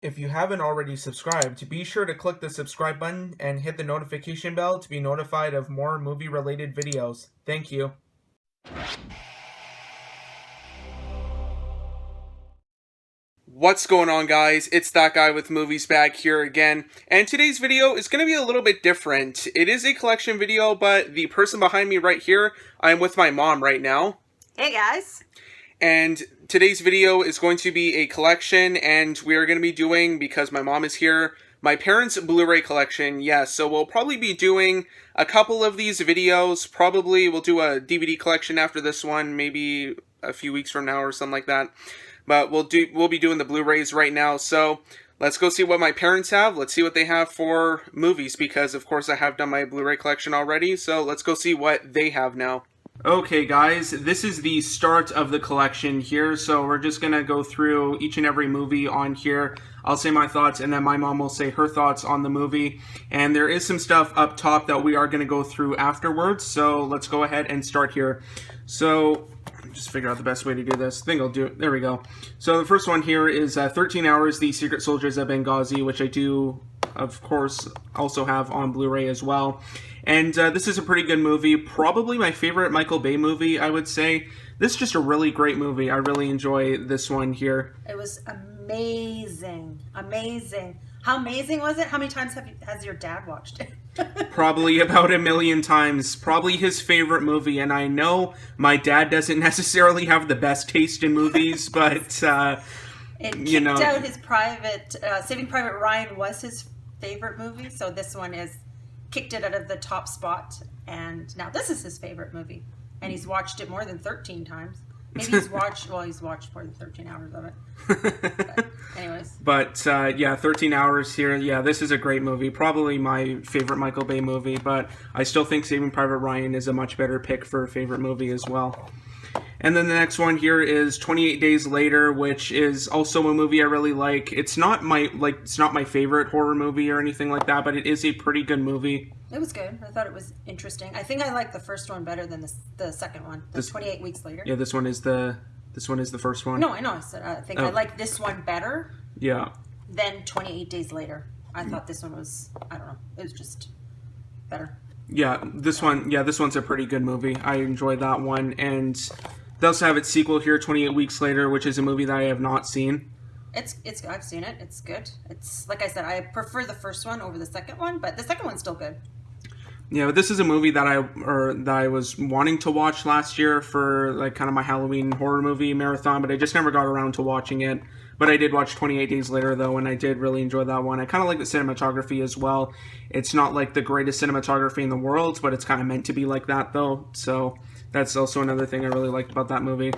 If you haven't already subscribed, be sure to click the subscribe button and hit the notification bell to be notified of more movie-related videos. Thank you. What's going on, guys? It's that guy with movies back here again, and today's video is going to be a little bit different. It is a collection video, but the person behind me right here, I'm with my mom right now. Hey guys! And today's video is going to be a collection, and we are going to be doing, because my mom is here, my parents' Blu-ray collection. Yes, so we'll probably be doing a couple of these videos. Probably we'll do a DVD collection after this one, maybe a few weeks from now or something like that. But we'll be doing the Blu-rays right now, so let's go see what my parents have. Let's see what they have for movies, because of course I have done my Blu-ray collection already, so let's go see what they have now. Okay guys, this is the start of the collection here, so we're just going to go through each and every movie on here. I'll say my thoughts, and then my mom will say her thoughts on the movie. And there is some stuff up top that we are going to go through afterwards, so let's go ahead and start here. So, just figure out the best way to do this. I think I'll do it. There we go. So the first one here is 13 Hours, The Secret Soldiers of Benghazi, which I do, of course, also have on Blu-ray as well. And this is a pretty good movie. Probably my favorite Michael Bay movie, I would say. This is just a really great movie. I really enjoy this one here. It was amazing. Amazing. How amazing was it? How many times has your dad watched it? Probably about 1 million times. Probably his favorite movie. And I know my dad doesn't necessarily have the best taste in movies, but, it kicked out his private... Saving Private Ryan was his favorite movie, so this one is... kicked it out of the top spot, and now this is his favorite movie, and he's watched it more than 13 times. Maybe he's watched more than 13 hours of it. But anyways. But, yeah, 13 Hours here. Yeah, this is a great movie. Probably my favorite Michael Bay movie, but I still think Saving Private Ryan is a much better pick for a favorite movie as well. And then the next one here is 28 Days Later, which is also a movie I really like. It's not my favorite horror movie or anything like that, but it is a pretty good movie. It was good. I thought it was interesting. I think I liked the first one better than the second one. 28 Weeks Later. Yeah, this one is the first one. No, I know. I think I like this one better. Yeah. Than 28 Days Later. I thought this one was, I don't know, it was just better. Yeah, this one's a pretty good movie. I enjoyed that one, and they also have its sequel here, 28 Weeks Later, which is a movie that I have not seen. I've seen it. It's good. It's like I said, I prefer the first one over the second one, but the second one's still good. Yeah, but this is a movie that I was wanting to watch last year for like kind of my Halloween horror movie marathon, but I just never got around to watching it. But I did watch 28 Days Later, though, and I did really enjoy that one. I kind of like the cinematography as well. It's not like the greatest cinematography in the world, but it's kind of meant to be like that, though. So that's also another thing I really liked about that movie.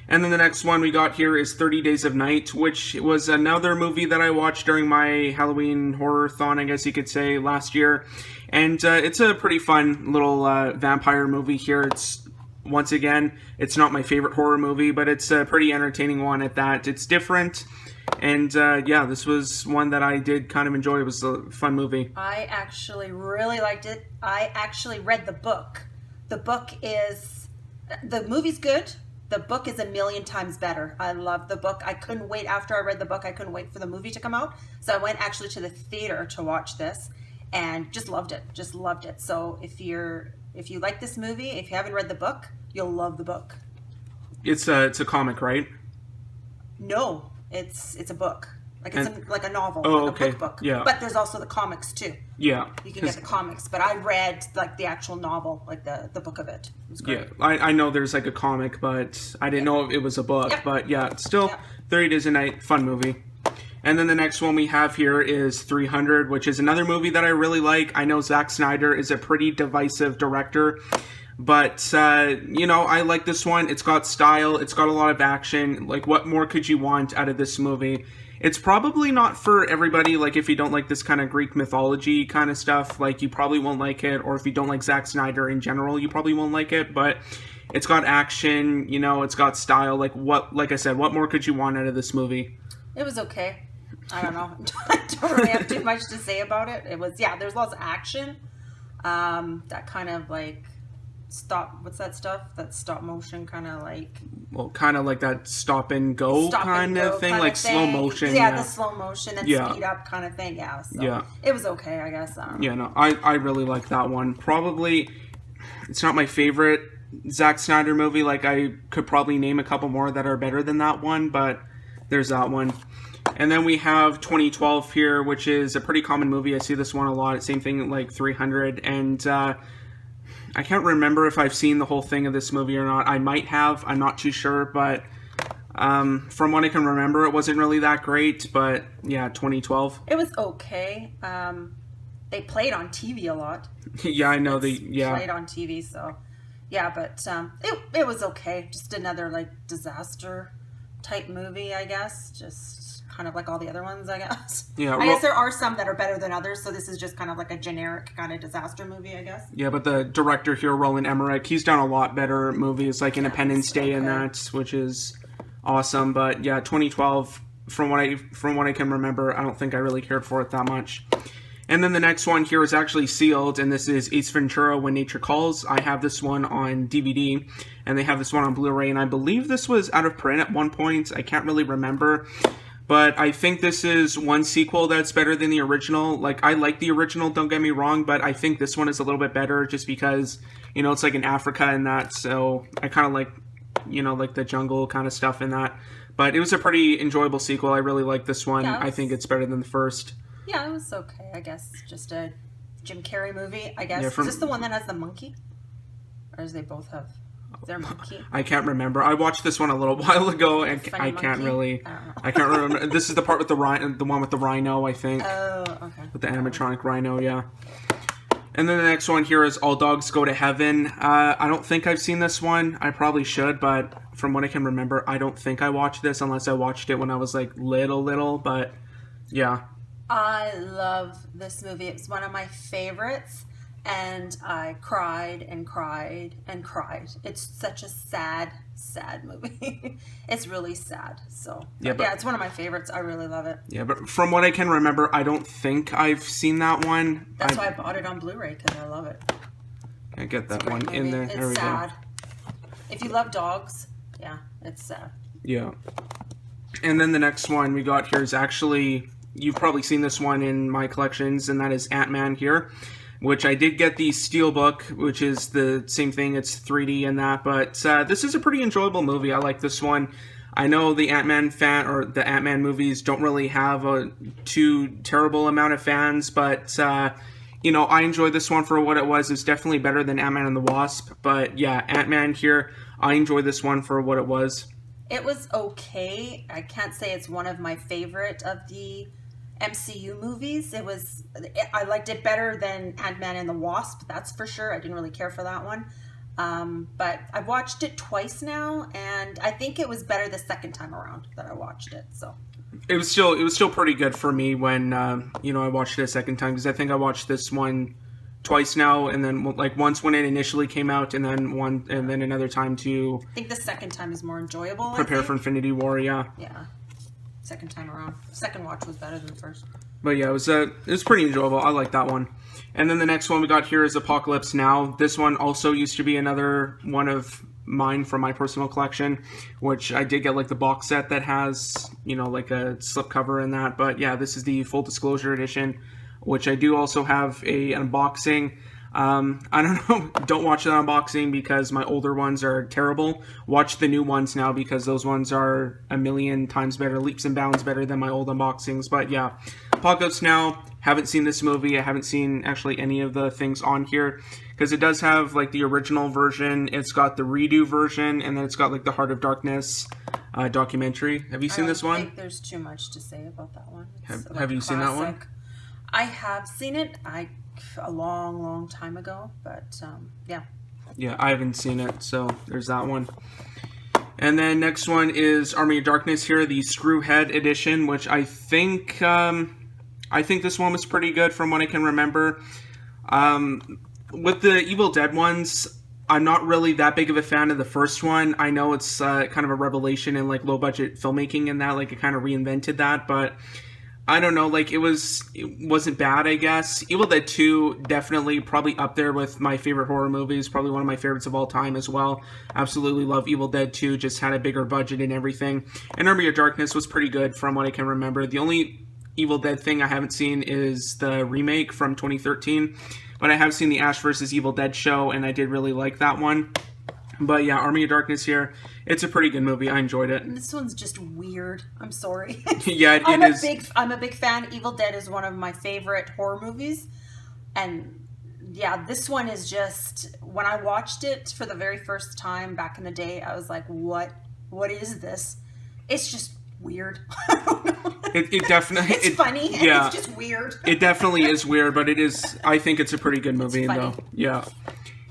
And then the next one we got here is 30 Days of Night, which was another movie that I watched during my Halloween horror-thon, I guess you could say, last year. And it's a pretty fun little vampire movie here. Once again, it's not my favorite horror movie, but it's a pretty entertaining one at that. It's different, and yeah, this was one that I did kind of enjoy. It was a fun movie. I actually really liked it. I actually read the book. The movie's good. The book is 1,000,000 times better. I love the book. I couldn't wait after I read the book. I couldn't wait for the movie to come out. So I went actually to the theater to watch this and just loved it. Just loved it. So if you like this movie, if you haven't read the book, you'll love the book. It's a comic, right? No, it's a book. Like a novel, oh, like okay. a book. Yeah. But there's also the comics too. Yeah. You can get the comics, but I read like the actual novel, like the book of it. It was great. Yeah, I know there's like a comic, but I didn't know if it was a book. Yep. But yeah, it's still 30 Days a Night, fun movie. And then the next one we have here is 300, which is another movie that I really like. I know Zack Snyder is a pretty divisive director, but, I like this one. It's got style. It's got a lot of action. Like, what more could you want out of this movie? It's probably not for everybody. Like, if you don't like this kind of Greek mythology kind of stuff, like, you probably won't like it. Or if you don't like Zack Snyder in general, you probably won't like it. But it's got action, it's got style. Like I said, what more could you want out of this movie? It was okay. I don't know. I don't really have too much to say about it. It was, there's lots of action. That kind of like what's that stuff? That stop motion kind of like... Well, kind of like that stop and go kind of thing, like slow motion. Yeah, the slow motion and speed up kind of thing. Yeah, so it was okay, I guess. I don't know. Yeah, no, I really like that one. Probably, it's not my favorite Zack Snyder movie. Like, I could probably name a couple more that are better than that one, but there's that one. And then we have 2012 here, which is a pretty common movie. I see this one a lot. Same thing like 300. And I can't remember if I've seen the whole thing of this movie or not. I might have. I'm not too sure. But from what I can remember, it wasn't really that great. But yeah, 2012. It was okay. They played on TV a lot. Yeah, I know. Played on TV, so... Yeah, but it was okay. Just another, like, disaster type movie, I guess. Just kind of like all the other ones, I guess. Yeah, I guess there are some that are better than others, so this is just kind of like a generic kind of disaster movie, I guess. Yeah, but the director here, Roland Emmerich, he's done a lot better movies, like Independence Day and that, which is awesome. But yeah, 2012, from what I can remember, I don't think I really cared for it that much. And then the next one here is actually sealed, and this is Ace Ventura: When Nature Calls. I have this one on DVD, and they have this one on Blu-ray, and I believe this was out of print at one point. I can't really remember. But I think this is one sequel that's better than the original. Like, I like the original, don't get me wrong, but I think this one is a little bit better just because, you know, it's like in Africa and that, so I kind of like, you know, like the jungle kind of stuff in that. But it was a pretty enjoyable sequel. I really like this one. I think it's better than the first. Yeah, it was okay, I guess. Just a Jim Carrey movie, I guess. Is this the one that has the monkey? Or does they both have their monkey? I can't remember. I watched this one a little while ago, and I can't really... I can't remember. This is the part with the one with the rhino, I think. Oh, okay. With the animatronic rhino, yeah. And then the next one here is All Dogs Go to Heaven. I don't think I've seen this one. I probably should, but from what I can remember, I don't think I watched this unless I watched it when I was like little, but yeah. I love this movie. It's one of my favorites, and I cried and cried and cried. It's such a sad movie. It's really sad. So yeah, it's one of my favorites. I really love it. Yeah, but from what I can remember, I don't think I've seen that one. That's why I bought it on Blu-ray, because I love it. I get that one movie. In there. It's sad. If you love dogs, yeah, it's sad. Yeah. And then the next one we got here is actually... You've probably seen this one in my collections, and that is Ant-Man here, which I did get the Steelbook, which is the same thing. It's 3D and that, but this is a pretty enjoyable movie. I like this one. I know the Ant-Man movies don't really have a too terrible amount of fans, but you know, I enjoyed this one for what it was. It's definitely better than Ant-Man and the Wasp, but yeah, Ant-Man here, I enjoyed this one for what it was. It was okay. I can't say it's one of my favorite of the MCU movies. I liked it better than Ant-Man and the Wasp, that's for sure. I didn't really care for that one. But I've watched it twice now, and I think it was better the second time around that I watched it. So it was still pretty good for me when you know, I watched it a second time, because I think I watched this one twice now, and then like once when it initially came out, and then another time to... I think the second time is more enjoyable. Prepare for Infinity War, yeah. Yeah. Second time around. Second watch was better than the first. But yeah, it was pretty enjoyable. I like that one. And then the next one we got here is Apocalypse Now. This one also used to be another one of mine from my personal collection, which I did get like the box set that has, you know, like a slipcover and that. But yeah, this is the full disclosure edition, which I do also have an unboxing. I don't know, don't watch that unboxing because my older ones are terrible. Watch the new ones now because those ones are a million times better, leaps and bounds better than my old unboxings. But yeah, Apocalypse Now, haven't seen this movie. I haven't seen actually any of the things on here because it does have like the original version. It's got the redo version, and then it's got like the Heart of Darkness documentary. Have you seen this one? I think there's too much to say about that one. Have you seen that one? I have seen it. A long time ago, but yeah. Yeah, I haven't seen it, so there's that one. And then next one is Army of Darkness here, the Screwhead edition, which I think this one was pretty good from what I can remember. With the Evil Dead ones, I'm not really that big of a fan of the first one. I know it's kind of a revelation in like low budget filmmaking and that, like it kind of reinvented that, but I don't know, like, it wasn't bad, I guess. Evil Dead 2, definitely probably up there with my favorite horror movies, probably one of my favorites of all time as well. Absolutely love Evil Dead 2, just had a bigger budget and everything. And Army of Darkness was pretty good from what I can remember. The only Evil Dead thing I haven't seen is the remake from 2013, but I have seen the Ash vs. Evil Dead show, and I did really like that one. But yeah, Army of Darkness here, it's a pretty good movie. I enjoyed it. This one's just weird. I'm sorry. Yeah, it is. I'm a big fan. Evil Dead is one of my favorite horror movies. And yeah, this one is just, when I watched it for the very first time back in the day, I was like, what is this? It's just weird. I don't know. It definitely... It's funny. And yeah. It's just weird. It definitely is weird, but it is... I think it's a pretty good movie, though. Yeah.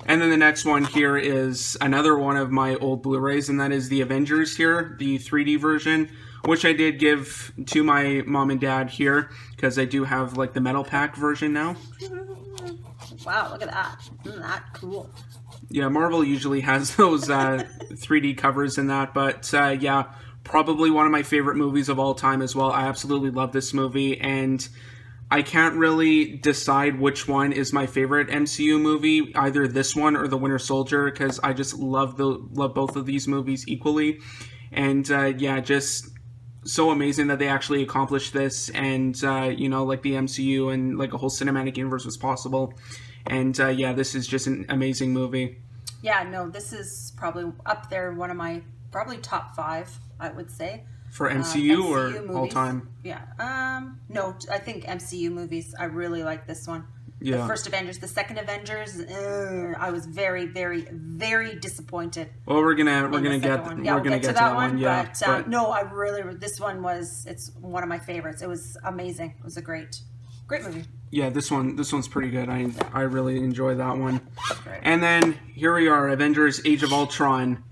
And then the next one here is another one of my old Blu-rays, and that is the Avengers here, the 3D version, which I did give to my mom and dad here, because I do have, like, the metal pack version now. Wow, look at that. Isn't that cool? Yeah, Marvel usually has those 3D covers in that, but yeah, probably one of my favorite movies of all time as well. I absolutely love this movie, and I can't really decide which one is my favorite MCU movie, either this one or The Winter Soldier, because I just love both of these movies equally. And yeah, just so amazing that they actually accomplished this, and you know, like the MCU and like a whole cinematic universe was possible. And yeah, this is just an amazing movie. Yeah, no, this is probably up there, one of my probably top 5, I would say. For MCU or movies. all time? Yeah. No, I think MCU movies. I really like this one. Yeah. The first Avengers, the second Avengers. I was very, very, very disappointed. Well, we're gonna get to that one. Yeah. But no, I really. This one it's one of my favorites. It was amazing. It was a great movie. Yeah, this one's pretty good. I really enjoy that one. Great. And then here we are, Avengers: Age of Ultron.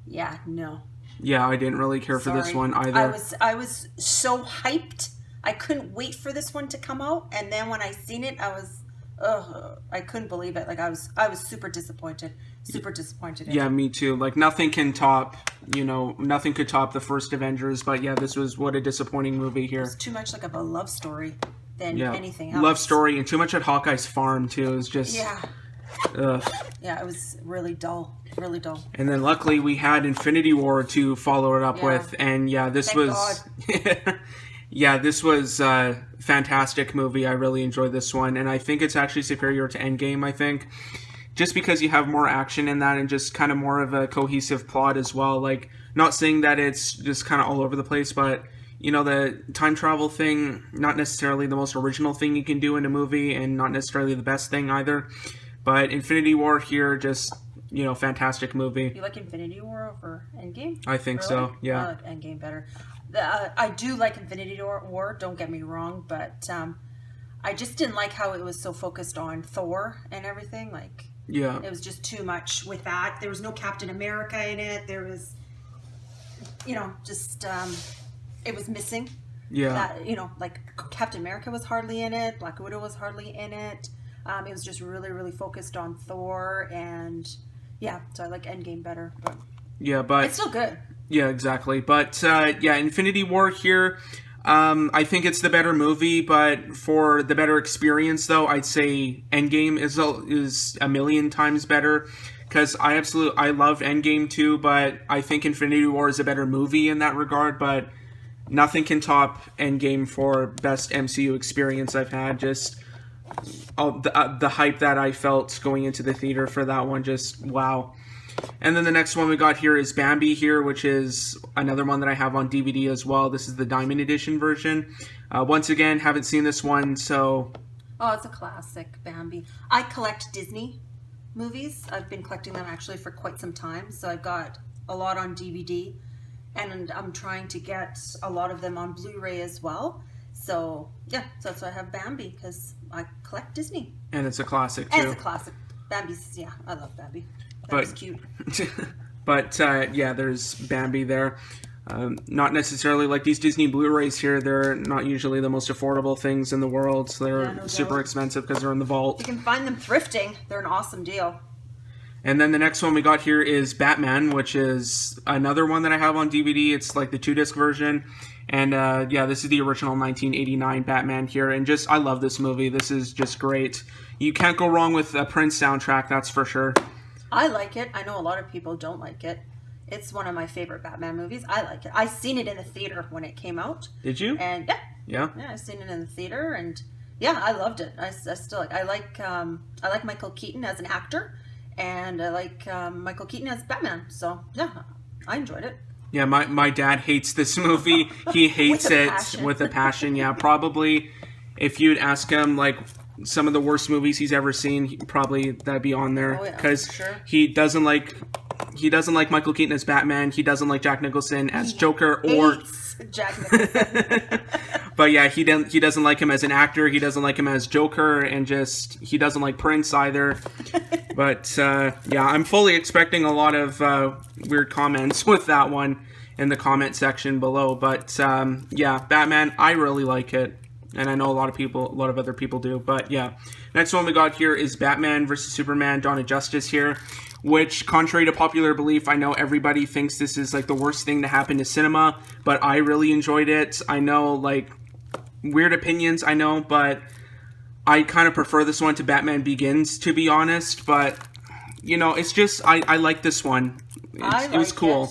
Yeah. No. Yeah, I didn't really care for this one either. I was so hyped. I couldn't wait for this one to come out, and then when I seen it, I couldn't believe it. Like I was super disappointed. Super disappointed. Yeah, me too. Like nothing could top the first Avengers, but yeah, this was what a disappointing movie here. It was too much like of a love story than anything else. Love story, and too much at Hawkeye's farm too. It was just Yeah, it was really dull. Really dull. And then luckily we had Infinity War to follow it up with, and yeah, this was yeah, this was a fantastic movie. I really enjoyed this one, and I think it's actually superior to Endgame, I think. Just because you have more action in that and just kind of more of a cohesive plot as well. Like, not saying that it's just kind of all over the place, but you know, the time travel thing, not necessarily the most original thing you can do in a movie, and not necessarily the best thing either. But Infinity War here, just, you know, fantastic movie. You like Infinity War over Endgame? I think so, yeah. I like Endgame better. I do like Infinity War, don't get me wrong, but I just didn't like how it was so focused on Thor and everything. Like, yeah, it was just too much with that. There was no Captain America in it. There was, you know, just, it was missing. Yeah. That, you know, like Captain America was hardly in it. Black Widow was hardly in it. It was just really, really focused on Thor, and yeah, so I like Endgame better. But yeah, but it's still good. Yeah, exactly. But yeah, Infinity War here, I think it's the better movie, but for the better experience, though, I'd say Endgame is a million times better. Because I loved Endgame too, but I think Infinity War is a better movie in that regard. But nothing can top Endgame for best MCU experience I've had. Just the hype that I felt going into the theater for that one, just wow. And then the next one we got here is Bambi here, which is another one that I have on DVD as well. This is the Diamond Edition version. Once again, haven't seen this one, so... Oh, it's a classic, Bambi. I collect Disney movies. I've been collecting them actually for quite some time, so I've got a lot on DVD, and I'm trying to get a lot of them on Blu-ray as well. So, yeah, so that's why I have Bambi, because I collect Disney. And it's a classic, too. And it's a classic. Bambi's, yeah, I love Bambi. Bambi's cute. But, yeah, there's Bambi there. Not necessarily like these Disney Blu-rays here. They're not usually the most affordable things in the world. So they're super expensive because they're in the vault. You can find them thrifting. They're an awesome deal. And then the next one we got here is Batman, which is another one that I have on DVD. It's like the 2-disc version. And yeah, this is the original 1989 Batman here. And just, I love this movie. This is just great. You can't go wrong with a Prince soundtrack, that's for sure. I like it. I know a lot of people don't like it. It's one of my favorite Batman movies. I like it. I seen it in the theater when it came out. Did you? And yeah, I seen it in the theater, and yeah, I loved it. I still like. I like Michael Keaton as an actor, and I like Michael Keaton as Batman. So yeah, I enjoyed it. Yeah, my dad hates this movie. He hates it with a passion. Yeah, probably if you'd ask him like some of the worst movies he's ever seen, probably that'd be on there because he doesn't like Michael Keaton as Batman. He doesn't like Jack Nicholson as Joker or Jack Nicholson. But yeah, he doesn't like him as an actor. He doesn't like him as Joker, and just he doesn't like Prince either. But yeah, I'm fully expecting a lot of weird comments with that one in the comment section below. But yeah, Batman, I really like it. And I know a lot of other people do. But yeah, next one we got here is Batman vs. Superman: Dawn of Justice here, which, contrary to popular belief, I know everybody thinks this is like the worst thing to happen to cinema, but I really enjoyed it. I know, like, weird opinions, I know, but I kind of prefer this one to Batman Begins, to be honest. But, you know, it's just, I like this one. It was cool.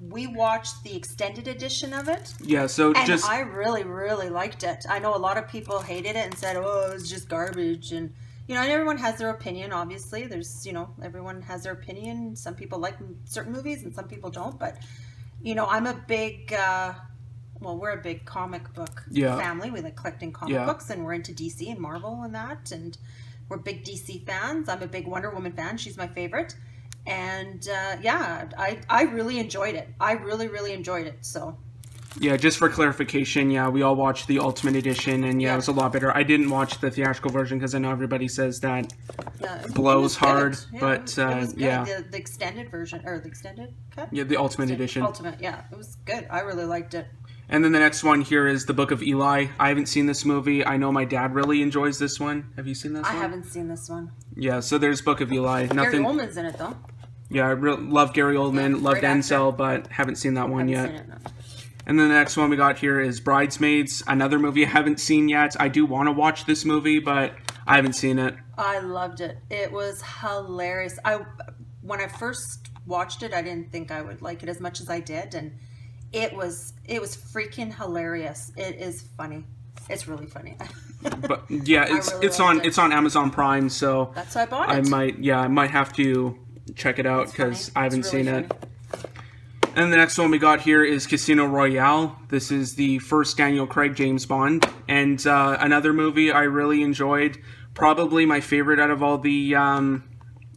We watched the extended edition of it. Yeah, so and I really, really liked it. I know a lot of people hated it and said, oh, it was just garbage. And, you know, and everyone has their opinion, obviously. There's, you know, everyone has their opinion. Some people like certain movies and some people don't. But, you know, I'm a big, well, we're a big comic book family. We like collecting comic books, and we're into DC and Marvel and that. And we're big DC fans. I'm a big Wonder Woman fan. She's my favorite. And yeah, I really enjoyed it. I really, really enjoyed it. So yeah, just for clarification, yeah, we all watched the Ultimate Edition, and yeah, it was a lot better. I didn't watch the theatrical version because I know everybody says that blows hard, but yeah, the extended version or the extended cut. Yeah, the Ultimate Edition. Ultimate, yeah, it was good. I really liked it. And then the next one here is The Book of Eli. I haven't seen this movie. I know my dad really enjoys this one. Have you seen this one? I haven't seen this one. Yeah, so there's Book of Eli. Gary Oldman's in it, though. Yeah, I love Gary Oldman, loved Denzel, but haven't seen that one yet. Seen it, no. And then the next one we got here is Bridesmaids, another movie I haven't seen yet. I do want to watch this movie, but I haven't seen it. I loved it. It was hilarious. When I first watched it, I didn't think I would like it as much as I did, and it was freaking hilarious. It is funny. It's really funny. But yeah, it's on Amazon Prime, so that's why I bought it. I might have to check it out because I haven't seen it. Funny. And the next one we got here is Casino Royale. This is the first Daniel Craig James Bond, and another movie I really enjoyed. Probably my favorite out of all the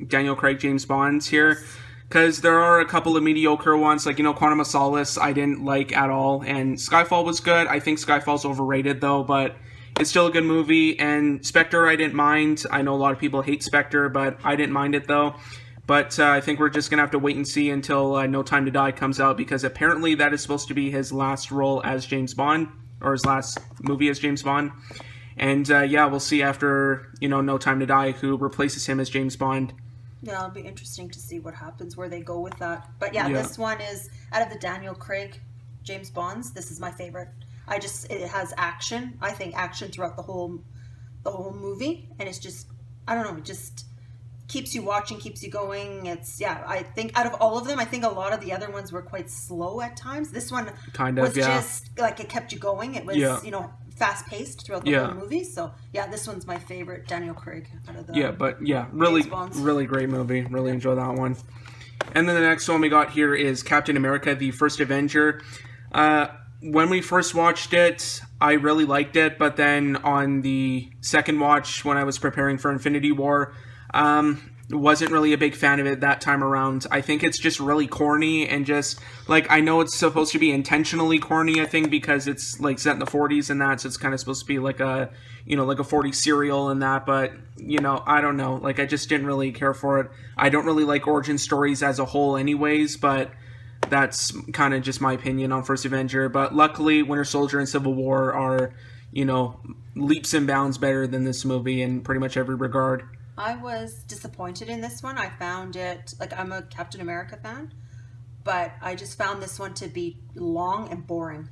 Daniel Craig James Bonds here. Because there are a couple of mediocre ones, like, you know, Quantum of Solace I didn't like at all, and Skyfall was good. I think Skyfall's overrated, though, but it's still a good movie. And Spectre I didn't mind. I know a lot of people hate Spectre, but I didn't mind it, though. But I think we're just going to have to wait and see until No Time to Die comes out, because apparently that is supposed to be his last role as James Bond, or his last movie as James Bond. And yeah, we'll see after, you know, No Time to Die who replaces him as James Bond. Yeah, it'll be interesting to see what happens, where they go with that. But yeah, this one is, out of the Daniel Craig James Bonds, this is my favorite. It has action. I think action throughout the whole movie, and it's just, I don't know, it just keeps you watching, keeps you going. It's, yeah, I think out of all of them, I think a lot of the other ones were quite slow at times. This one was just like, it kept you going. It was, you know, fast paced throughout the whole movie. So yeah, this one's my favorite Daniel Craig out of the really great movie. Really enjoy that one. And then the next one we got here is Captain America: The First Avenger. When we first watched it, I really liked it, but then on the second watch, when I was preparing for Infinity War, wasn't really a big fan of it that time around. I think it's just really corny, and just, like, I know it's supposed to be intentionally corny, I think, because it's, like, set in the 40s and that, so it's kind of supposed to be like a, you know, like a 40s serial and that, but, you know, I don't know. Like, I just didn't really care for it. I don't really like origin stories as a whole anyways, but that's kind of just my opinion on First Avenger. But luckily, Winter Soldier and Civil War are, you know, leaps and bounds better than this movie in pretty much every regard. I was disappointed in this one. I found it, like, I'm a Captain America fan, but I just found this one to be long and boring.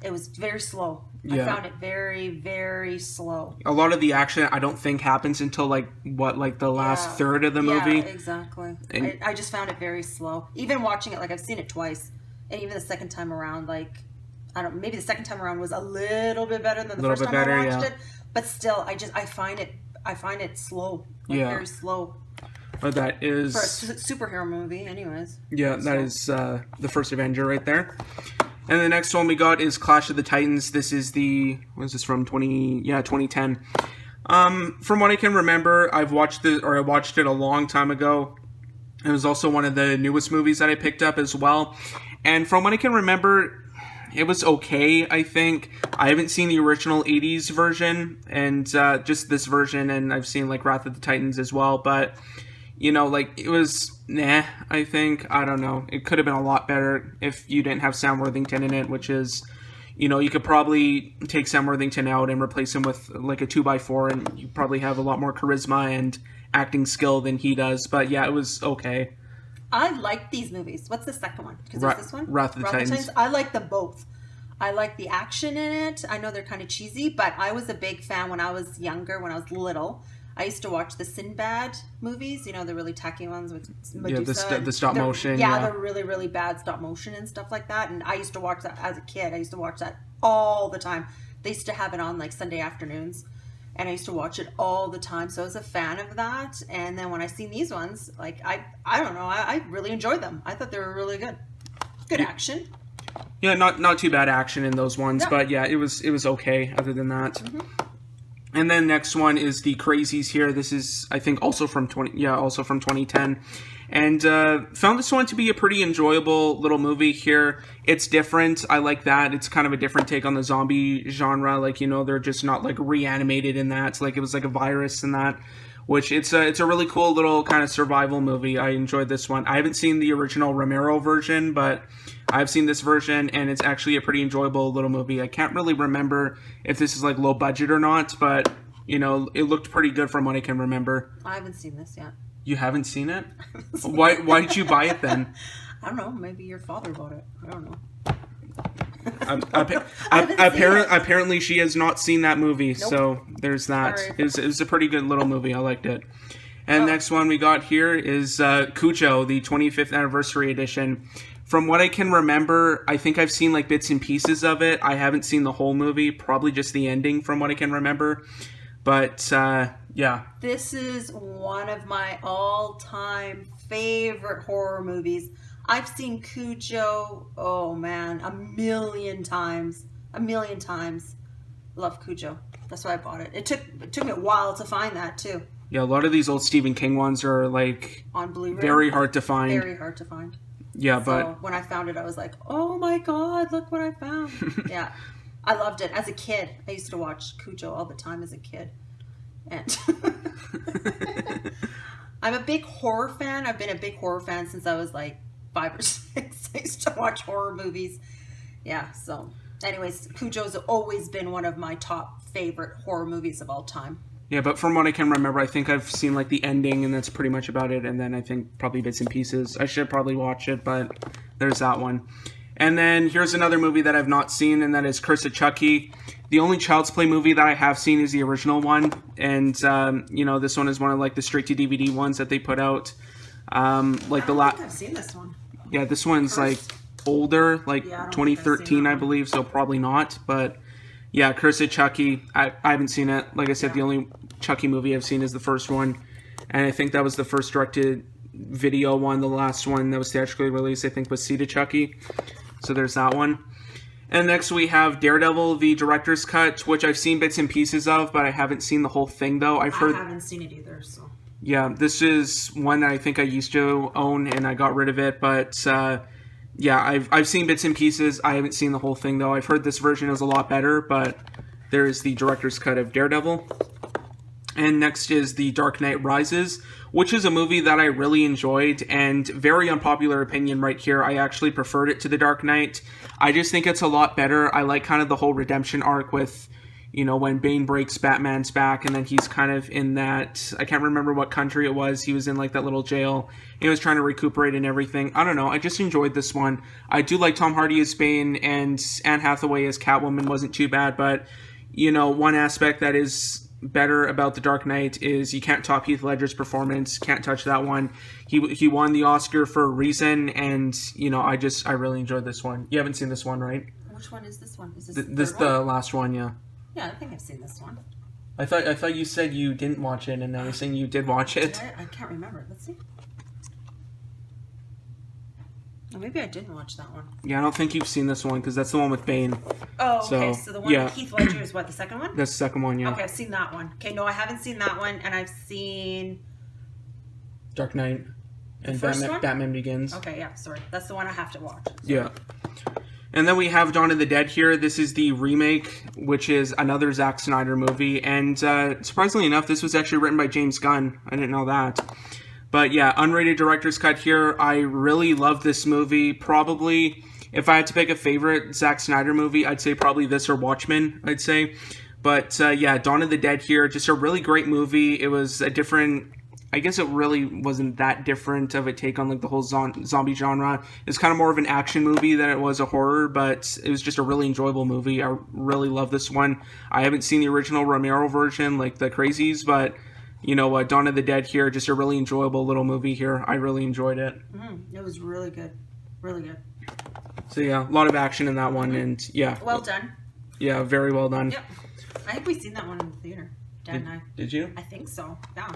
It was very slow. Yeah. I found it very, very slow. A lot of the action, I don't think, happens until, like the last third of the movie. Yeah, exactly. And I just found it very slow. Even watching it, like, I've seen it twice, and even the second time around, like, maybe the second time around was a little bit better than the first time I watched it, but still, I find it slow. Like, very slow. But that is... For a superhero movie, anyways. Yeah, that is the first Avenger right there. And the next one we got is Clash of the Titans. This is what is this from? 2010. From what I can remember, I watched it a long time ago. It was also one of the newest movies that I picked up as well. And from what I can remember, it was okay, I think. I haven't seen the original 80s version, and just this version, and I've seen, like, Wrath of the Titans as well, but... like, it was, I think. I don't know. It could have been a lot better if you didn't have Sam Worthington in it, which is, you could probably take Sam Worthington out and replace him with, like, a 2x4, and you probably have a lot more charisma and acting skill than he does. But, yeah, it was okay. I like these movies. What's the second one? Because there's this one? Wrath of the Titans. I like them both. I like the action in it. I know they're kind of cheesy, but I was a big fan when I was younger, when I was little. I used to watch the Sinbad movies, the really tacky ones with Medusa. Yeah, the stop motion. Yeah, the really, really bad stop motion and stuff like that. And I used to watch that as a kid. I used to watch that all the time. They used to have it on, like, Sunday afternoons. And I used to watch it all the time. So I was a fan of that. And then when I seen these ones, like, I don't know, I really enjoyed them. I thought they were really good. Good action. Yeah, not too bad action in those ones. Yeah. But, yeah, it was okay other than that. Mm-hmm. And then next one is The Crazies here. This is, I think, also from 2010. And found this one to be a pretty enjoyable little movie here. It's different. I like that. It's kind of a different take on the zombie genre. Like, they're just not, like, reanimated in that. Like, it was like a virus in that. Which, it's a really cool little kind of survival movie. I enjoyed this one. I haven't seen the original Romero version, but I've seen this version, and it's actually a pretty enjoyable little movie. I can't really remember if this is, like, low budget or not, but, it looked pretty good from what I can remember. I haven't seen this yet. You haven't seen it? Why did you buy it then? I don't know. Maybe your father bought it. I don't know. Apparently she has not seen that movie, nope. So there's that. It was a pretty good little movie. I liked it. And next one we got here is Cujo, the 25th anniversary edition. From what I can remember, I think I've seen, like, bits and pieces of it. I haven't seen the whole movie, probably just the ending from what I can remember. But, yeah. This is one of my all-time favorite horror movies. I've seen Cujo, oh man, a million times. Love Cujo. That's why I bought it. It took me a while to find that too. Yeah, a lot of these old Stephen King ones are, like, on Blu-ray. Very hard to find. Very hard to find. Yeah, so when I found it, I was like, oh my god, look what I found. Yeah. I loved it. As a kid, I used to watch Cujo all the time as a kid. And I'm a big horror fan. I've been a big horror fan since I was like 5 or 6. I used to watch horror movies. Yeah, so anyways, Cujo's always been one of my top favorite horror movies of all time. Yeah, but from what I can remember, I think I've seen, like, the ending, and that's pretty much about it. And then I think probably bits and pieces. I should probably watch it, but there's that one. And then here's another movie that I've not seen, and that is Curse of Chucky. The only Child's Play movie that I have seen is the original one. And, this one is one of, like, the straight-to-DVD ones that they put out. I don't think I've seen this one. Yeah, this one's, like, older, like 2013, I believe, so probably not. But, yeah, Curse of Chucky, I haven't seen it. Like I said, the only Chucky movie I've seen is the first one. And I think that was the first directed-video one. The last one that was theatrically released, I think, was Seed of Chucky. So there's that one. And next we have Daredevil, the director's cut, which I've seen bits and pieces of, but I haven't seen the whole thing, though. I haven't seen it either, so... Yeah, this is one that I think I used to own, and I got rid of it, but, yeah, I've seen bits and pieces. I haven't seen the whole thing, though. I've heard this version is a lot better, but there's the director's cut of Daredevil. And next is The Dark Knight Rises, which is a movie that I really enjoyed, and very unpopular opinion right here. I actually preferred it to The Dark Knight. I just think it's a lot better. I like kind of the whole redemption arc with, when Bane breaks Batman's back, and then he's kind of in that, I can't remember what country it was, he was in like that little jail, he was trying to recuperate and everything. I don't know, I just enjoyed this one. I do like Tom Hardy as Bane, and Anne Hathaway as Catwoman wasn't too bad, but one aspect that is better about The Dark Knight is you can't top Heath Ledger's performance. Can't touch that one. He won the Oscar for a reason, and I really enjoyed this one. You haven't seen this one, right? Which one is this one? Is this the last one? Yeah. Yeah, I think I've seen this one. I thought you said you didn't watch it, and now you're saying you did watch it. I can't remember. Let's see. Oh, maybe I didn't watch that one. Yeah, I don't think you've seen this one because that's the one with Bane. Oh, okay. So the one with Heath Ledger is what, the second one? That's the second one, yeah. Okay, I've seen that one. Okay, no, I haven't seen that one, and I've seen Dark Knight and Batman Begins. Okay, yeah, sorry. That's the one I have to watch. Sorry. Yeah. And then we have Dawn of the Dead here. This is the remake, which is another Zack Snyder movie. And surprisingly enough, this was actually written by James Gunn. I didn't know that. But yeah, unrated director's cut here. I really love this movie. Probably, if I had to pick a favorite Zack Snyder movie, I'd say probably this or Watchmen, I'd say. But yeah, Dawn of the Dead here. Just a really great movie. It was a different... I guess it really wasn't that different of a take on like the whole zombie genre. It's kind of more of an action movie than it was a horror, but it was just a really enjoyable movie. I really love this one. I haven't seen the original Romero version, like the Crazies, but Dawn of the Dead here, just a really enjoyable little movie here. I really enjoyed it. It was really good. Really good. So yeah, a lot of action in that one, and yeah. Well done. Yeah, very well done. Yep. I think we've seen that one in the theater, Dad and I. Did you? I think so, yeah.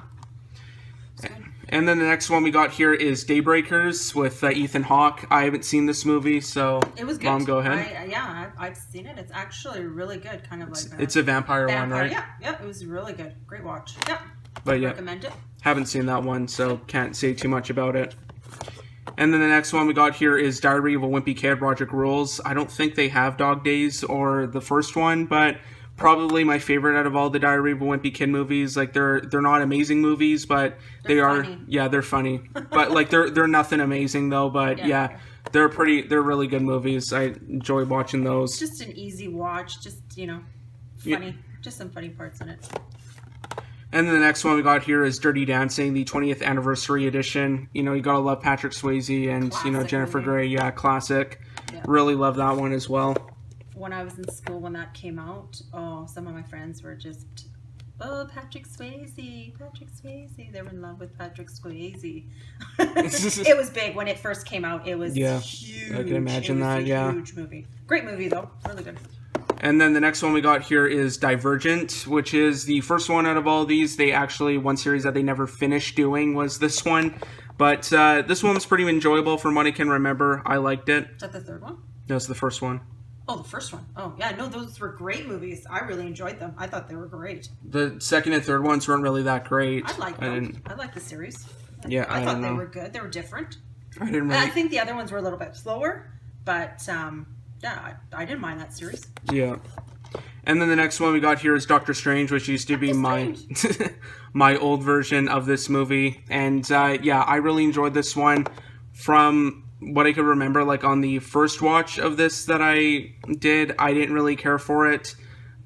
And then the next one we got here is Daybreakers with Ethan Hawke. I haven't seen this movie, so it was good. Mom, go ahead. I've seen it. It's actually really good, kind of like it's a vampire one, right? Yeah, it was really good. Great watch. Yeah, but recommend it. Haven't seen that one, so can't say too much about it. And then the next one we got here is Diary of a Wimpy Kid, Roderick Rules. I don't think they have Dog Days or the first one, but probably my favorite out of all the Diary of a Wimpy Kid movies. Like they're not amazing movies, but they're funny. Yeah, they're funny. But like they're nothing amazing though, but yeah, they're really good movies. I enjoy watching those. Just an easy watch, just funny. Just some funny parts in it. And then the next one we got here is Dirty Dancing, the 20th anniversary edition. You gotta love Patrick Swayze and classic Jennifer movie. Grey. Yeah, classic. Yeah. Really love that one as well. When I was in school when that came out, some of my friends were just, Patrick Swayze. They were in love with Patrick Swayze. It was big when it first came out. It was huge. I can imagine that. Yeah, huge movie. Great movie though, really good. And then the next one we got here is Divergent, which is the first one out of all these. They actually, one series that they never finished doing was this one. But this one was pretty enjoyable from what I can remember. I liked it. Is that the third one? No, it's the first one. Oh, the first one. Oh, yeah. No, those were great movies. I really enjoyed them. I thought they were great. The second and third ones weren't really that great. I liked them. I liked the series. Yeah, I thought they were good. They were different. I didn't really... I think the other ones were a little bit slower, but yeah, I didn't mind that series. Yeah. And then the next one we got here is Doctor Strange, which used to be my old version of this movie. And yeah, I really enjoyed this one. From what I could remember, like on the first watch of this that I did, I didn't really care for it.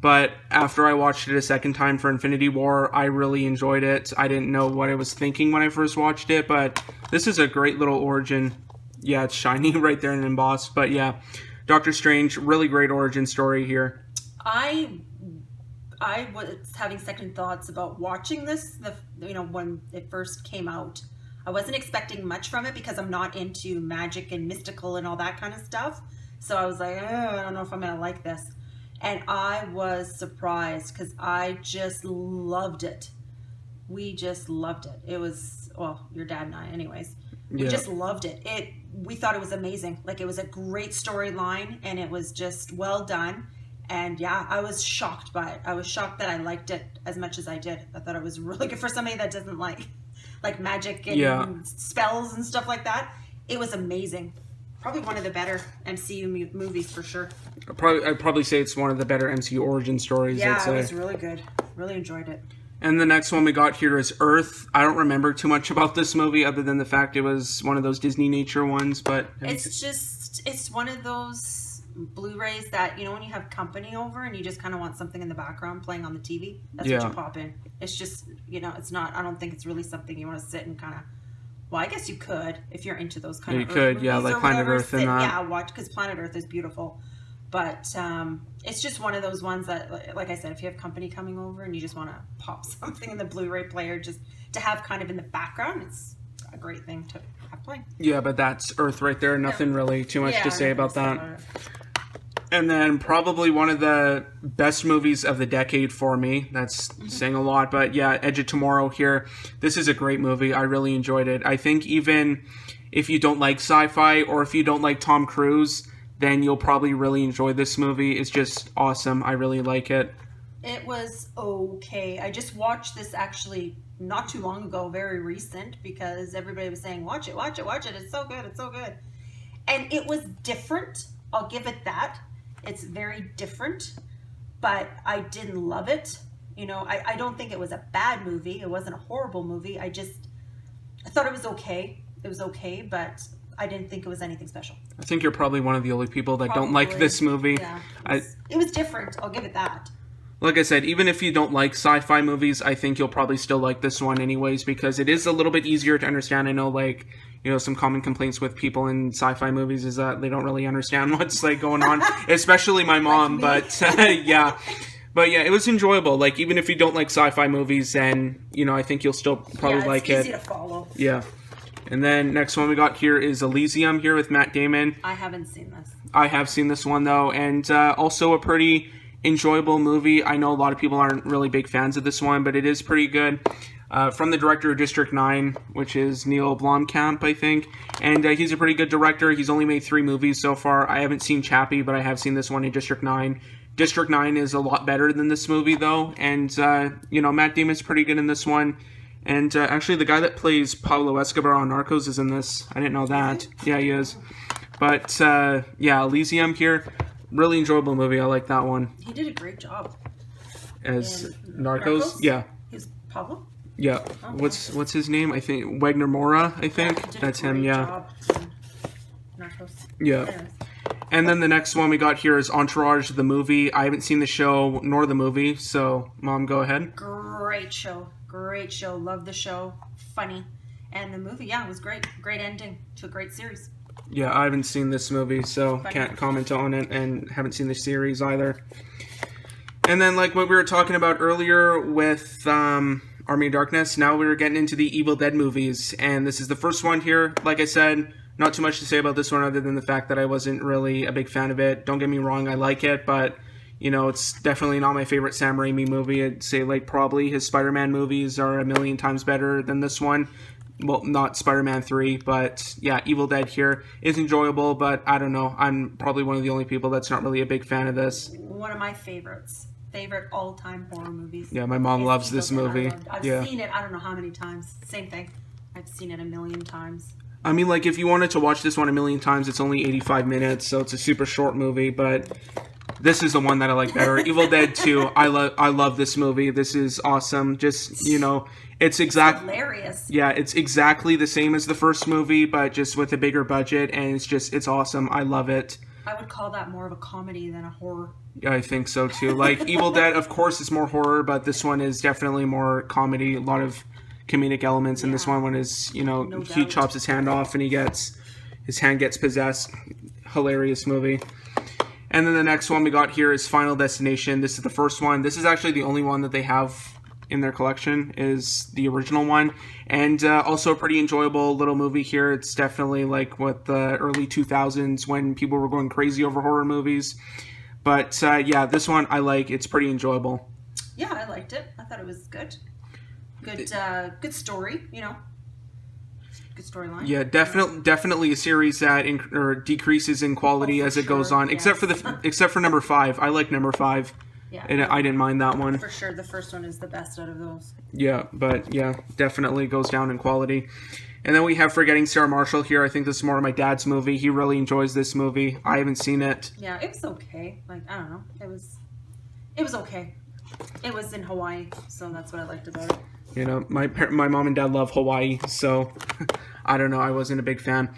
But after I watched it a second time for Infinity War, I really enjoyed it. I didn't know what I was thinking when I first watched it, but this is a great little origin. Yeah, it's shiny right there and embossed. But yeah, Doctor Strange, really great origin story here. I was having second thoughts about watching this, when it first came out. I wasn't expecting much from it because I'm not into magic and mystical and all that kind of stuff. So I was like, I don't know if I'm going to like this. And I was surprised because I just loved it. We just loved it. It was, well, your dad and I anyways. We just loved it. We thought it was amazing. Like, it was a great storyline and it was just well done. And yeah, I was shocked by it. I was shocked that I liked it as much as I did. I thought it was really good for somebody that doesn't like magic and spells and stuff like that. It was amazing. Probably one of the better MCU movies for sure. I'd probably say it's one of the better MCU origin stories. Yeah, it was really good. Really enjoyed it. And the next one we got here is Earth. I don't remember too much about this movie other than the fact it was one of those Disney nature ones, but it's one of those Blu-rays that, when you have company over and you just kind of want something in the background playing on the TV, that's Yeah. what you pop in. It's just, it's not, I don't think it's really something you want to sit and kind of, well, I guess you could if you're into those kind of Earth movies, yeah, like Planet Earth and that. Yeah, watch, because Planet Earth is beautiful. But it's just one of those ones that, like I said, if you have company coming over and you just want to pop something in the Blu-ray player just to have kind of in the background, it's a great thing to have playing. Yeah, but that's Earth right there. Nothing really too much to say about that. And then probably one of the best movies of the decade for me. That's saying a lot, but yeah, Edge of Tomorrow here. This is a great movie. I really enjoyed it. I think even if you don't like sci-fi or if you don't like Tom Cruise, then you'll probably really enjoy this movie. It's just awesome. I really like it. It was okay. I just watched this actually not too long ago, very recent, because everybody was saying, watch it, watch it, watch it. It's so good, it's so good. And it was different. I'll give it that. It's very different, but I didn't love it. I don't think it was a bad movie. It wasn't a horrible movie. I thought it was okay. It was okay, but I didn't think it was anything special. I think you're probably one of the only people that don't like this movie. Yeah, it was different. I'll give it that. Like I said, even if you don't like sci-fi movies, I think you'll probably still like this one anyways, because it is a little bit easier to understand. I know, some common complaints with people in sci-fi movies is that they don't really understand what's going on, especially my mom. But yeah. But yeah, it was enjoyable. Even if you don't like sci-fi movies, then, I think you'll still probably like it. It's easy to follow. Yeah. And then next one we got here is Elysium here with Matt Damon. I haven't seen this. I have seen this one, though, and also a pretty enjoyable movie. I know a lot of people aren't really big fans of this one, but it is pretty good. From the director of District 9, which is Neil Blomkamp, I think. And he's a pretty good director. He's only made 3 movies so far. I haven't seen Chappie, but I have seen this one in District 9. District 9 is a lot better than this movie, though. And, Matt Damon's pretty good in this one. And actually, the guy that plays Pablo Escobar on Narcos is in this. I didn't know that. Yeah, he is. But, Elysium here. Really enjoyable movie. I like that one. He did a great job. As Narcos? Yeah. He's Pablo? Yeah. Oh, What's his name? I think Wagner Moura, I think. That's him, yeah. Narcos. Yeah. Anyways. And then the next one we got here is Entourage, the movie. I haven't seen the show nor the movie, so Mom, go ahead. Great show. Great show. Love the show. Funny. And the movie, it was great. Great ending to a great series. Yeah, I haven't seen this movie, so can't comment on it, and haven't seen the series either. And then, like what we were talking about earlier with Army of Darkness, now we were getting into the Evil Dead movies, and this is the first one here. Like I said, not too much to say about this one other than the fact that I wasn't really a big fan of it. Don't get me wrong, I like it, but, it's definitely not my favorite Sam Raimi movie. I'd say, probably his Spider-Man movies are a million times better than this one. Well, not Spider-Man 3, but yeah, Evil Dead here is enjoyable, but I don't know. I'm probably one of the only people that's not really a big fan of this. One of my favorite all-time horror movies. Yeah, my mom loves this movie. I've seen it, I don't know how many times. Same thing. I've seen it a million times. I mean, if you wanted to watch this one a million times, it's only 85 minutes, so it's a super short movie, but this is the one that I like better. Evil Dead 2, I love this movie. This is awesome. Just, it's hilarious. Yeah, it's exactly the same as the first movie, but just with a bigger budget, and it's awesome. I love it. I would call that more of a comedy than a horror. Yeah, I think so too. Evil Dead, of course, is more horror, but this one is definitely more comedy. A lot of comedic elements in this one when he chops his hand off and his hand gets possessed. Hilarious movie. And then the next one we got here is Final Destination. This is the first one. This is actually the only one that they have in their collection, is the original one. And also a pretty enjoyable little movie here. It's definitely what the early 2000s when people were going crazy over horror movies. But this one I like. It's pretty enjoyable. Yeah, I liked it. I thought it was good. Good story, Good storyline. Yeah, definitely a series that decreases in quality as it goes on. Yes. Except for number 5. I like number 5. Yeah, and I didn't mind that one. For sure, the first one is the best out of those. Yeah, but definitely goes down in quality. And then we have Forgetting Sarah Marshall here. I think this is more of my dad's movie. He really enjoys this movie. I haven't seen it. Yeah, it was okay. I don't know. It was okay. It was in Hawaii, so that's what I liked about it. My mom and dad love Hawaii, so I don't know. I wasn't a big fan.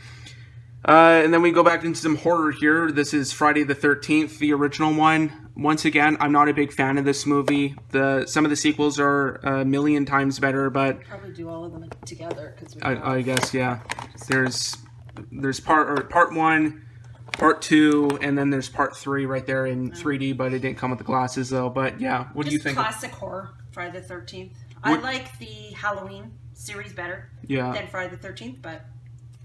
And then we go back into some horror here. This is Friday the 13th, the original one. Once again, I'm not a big fan of this movie. Some of the sequels are a million times better, but probably do all of them together. I guess, yeah. There's part 1, part 2, and then there's part 3 right there in 3D, but it didn't come with the glasses though. But yeah, what do you think? Classic horror, Friday the 13th. I like the Halloween series better than Friday the 13th, but.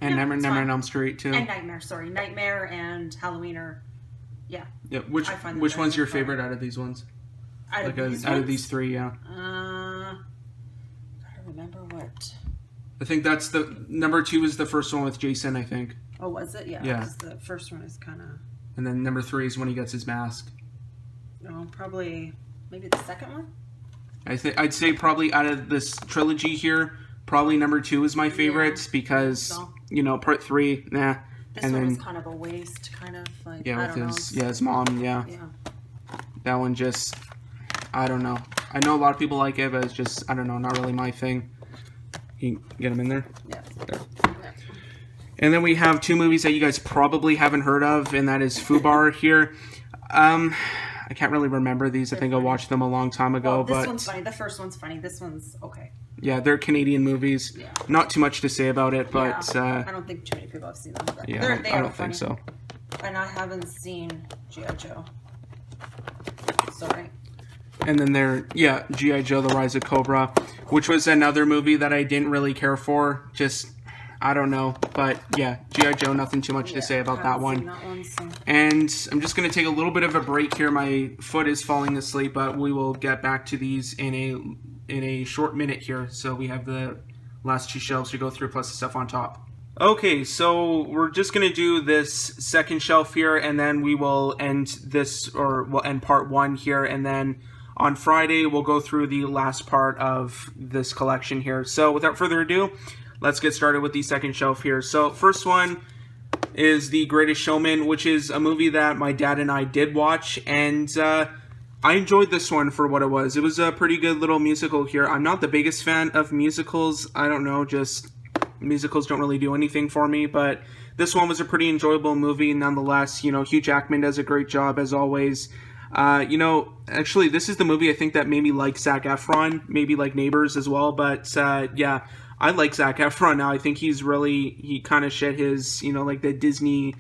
And Nightmare on Elm Street too. And Nightmare and Halloween are, Yeah. Which one's your favorite out of these ones? Out of these 3, yeah. Gotta remember what. I think that's the number 2 is the first one with Jason, I think. Oh, was it? Yeah. Because the first one is kind of. And then number 3 is when he gets his mask. No, probably maybe the second one. I'd say probably out of this trilogy here, probably number 2 is my favorite because part 3, nah. This one was kind of a waste, kind of like his mom, yeah. That one just, I don't know. I know a lot of people like it, but it's just, I don't know, not really my thing. You get them in there? Yeah. There. And then we have 2 movies that you guys probably haven't heard of, and that is Fubar here. I can't really remember these. I think I watched them a long time ago. This one's funny. The first one's funny. This one's okay. Yeah, they're Canadian movies. Yeah. Not too much to say about it, but... I don't think too many people have seen them. But I don't think so. And I haven't seen G.I. Joe. Sorry. And then G.I. Joe, The Rise of Cobra, which was another movie that I didn't really care for. Just, I don't know. But yeah, G.I. Joe, nothing too much to say about that one. And I'm just going to take a little bit of a break here. My foot is falling asleep, but we will get back to these in a short minute here. So we have the last 2 shelves to go through plus the stuff on top. Okay, so we're just going to do this second shelf here, and then we will end we'll end part 1 here, and then on Friday we'll go through the last part of this collection here. So without further ado, let's get started with the second shelf here. So first one is The Greatest Showman, which is a movie that my dad and I did watch, and I enjoyed this one for what it was. It was a pretty good little musical here. I'm not the biggest fan of musicals. I don't know, just musicals don't really do anything for me, but this one was a pretty enjoyable movie nonetheless. Hugh Jackman does a great job as always. Actually, this is the movie I think that made me like Zac Efron, maybe like Neighbors as well, but yeah, I like Zac Efron now. I think he kind of shed his, like the Disney,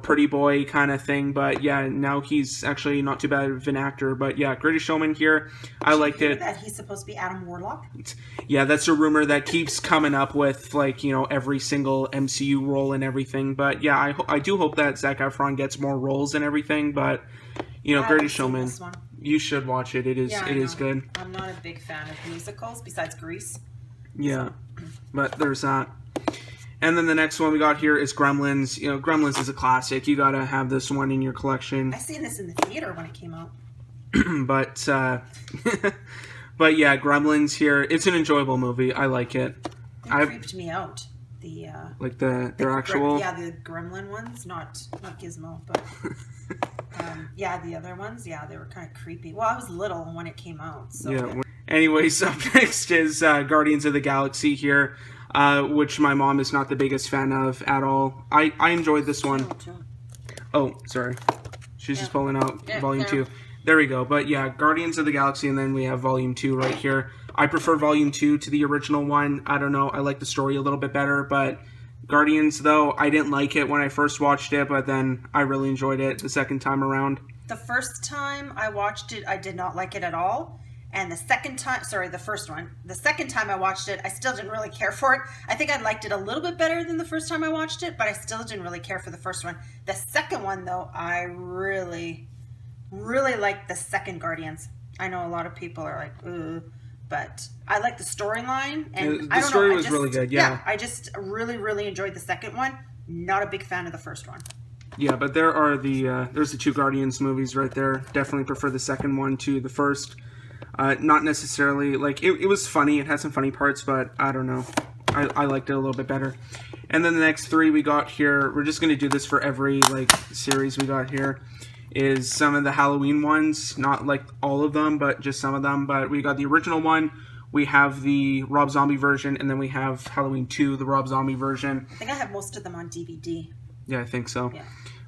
pretty boy kind of thing, but yeah, now he's actually not too bad of an actor. But yeah, Greatest Showman here, I liked it. That he's supposed to be Adam Warlock? Yeah, that's a rumor that keeps coming up with every single MCU role and everything. But yeah, I do hope that Zac Efron gets more roles and everything. But Greatest Showman, you should watch it. It is good. I'm not a big fan of musicals besides Grease. Yeah, but there's that. And then the next one we got here is Gremlins. Gremlins is a classic. You gotta have this one in your collection. I seen this in the theater when it came out. but yeah, Gremlins here. It's an enjoyable movie. I like it. It creeped me out. Their actual. The Gremlin ones, not Gizmo, but the other ones. Yeah, they were kind of creepy. Well, I was little when it came out. So yeah. Anyways, up next is Guardians of the Galaxy here. Which my mom is not the biggest fan of at all. I enjoyed this one. Oh, sorry. She's just pulling out Volume 2. There we go. But yeah, Guardians of the Galaxy, and then we have Volume 2 right here. I prefer Volume 2 to the original one. I don't know. I like the story a little bit better, but Guardians, though, I didn't like it when I first watched it, but then I really enjoyed it the second time around. The first time I watched it, I did not like it at all. And the second time I watched it, I still didn't really care for it. I think I liked it a little bit better than the first time I watched it, but I still didn't really care for the first one. The second one, though, I really, really liked the second Guardians. I know a lot of people are like, ugh, but I like the storyline. And the story was really good, yeah. I just really, really enjoyed the second one. Not a big fan of the first one. Yeah, but there's the 2 Guardians movies right there. Definitely prefer the second one to the first. Not necessarily, it was funny. It had some funny parts, but I don't know. I liked it a little bit better. And then the next 3 we got here, we're just going to do this for every, series we got here, is some of the Halloween ones. Not, all of them, but just some of them. But we got the original one, We have the Rob Zombie version, and then we have Halloween 2, the Rob Zombie version. I think I have most of them on DVD. Yeah, I think so. Yeah.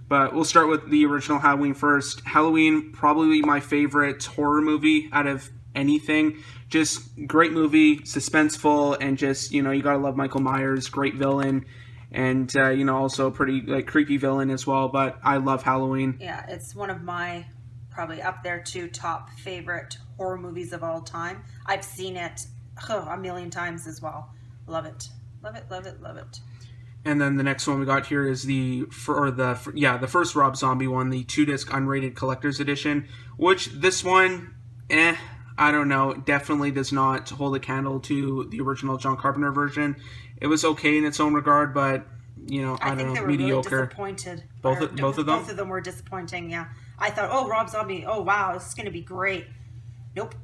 But we'll start with the original Halloween first. Halloween, probably my favorite horror movie out of anything. Just great movie, suspenseful, and just, you gotta love Michael Myers, great villain, and, also a pretty, creepy villain as well. But I love Halloween. Yeah, it's one of my, probably up there too, top favorite horror movies of all time. I've seen it a million times as well. Love it. Love it, love it, love it. And then the next one we got here is the first Rob Zombie one, the 2-disc unrated collector's edition, which this one, I don't know, definitely does not hold a candle to the original John Carpenter version. It was okay in its own regard, but, I don't know, mediocre. Really disappointed. Both of them? Both of them were disappointing, yeah. I thought, Rob Zombie, wow, this is going to be great. Nope.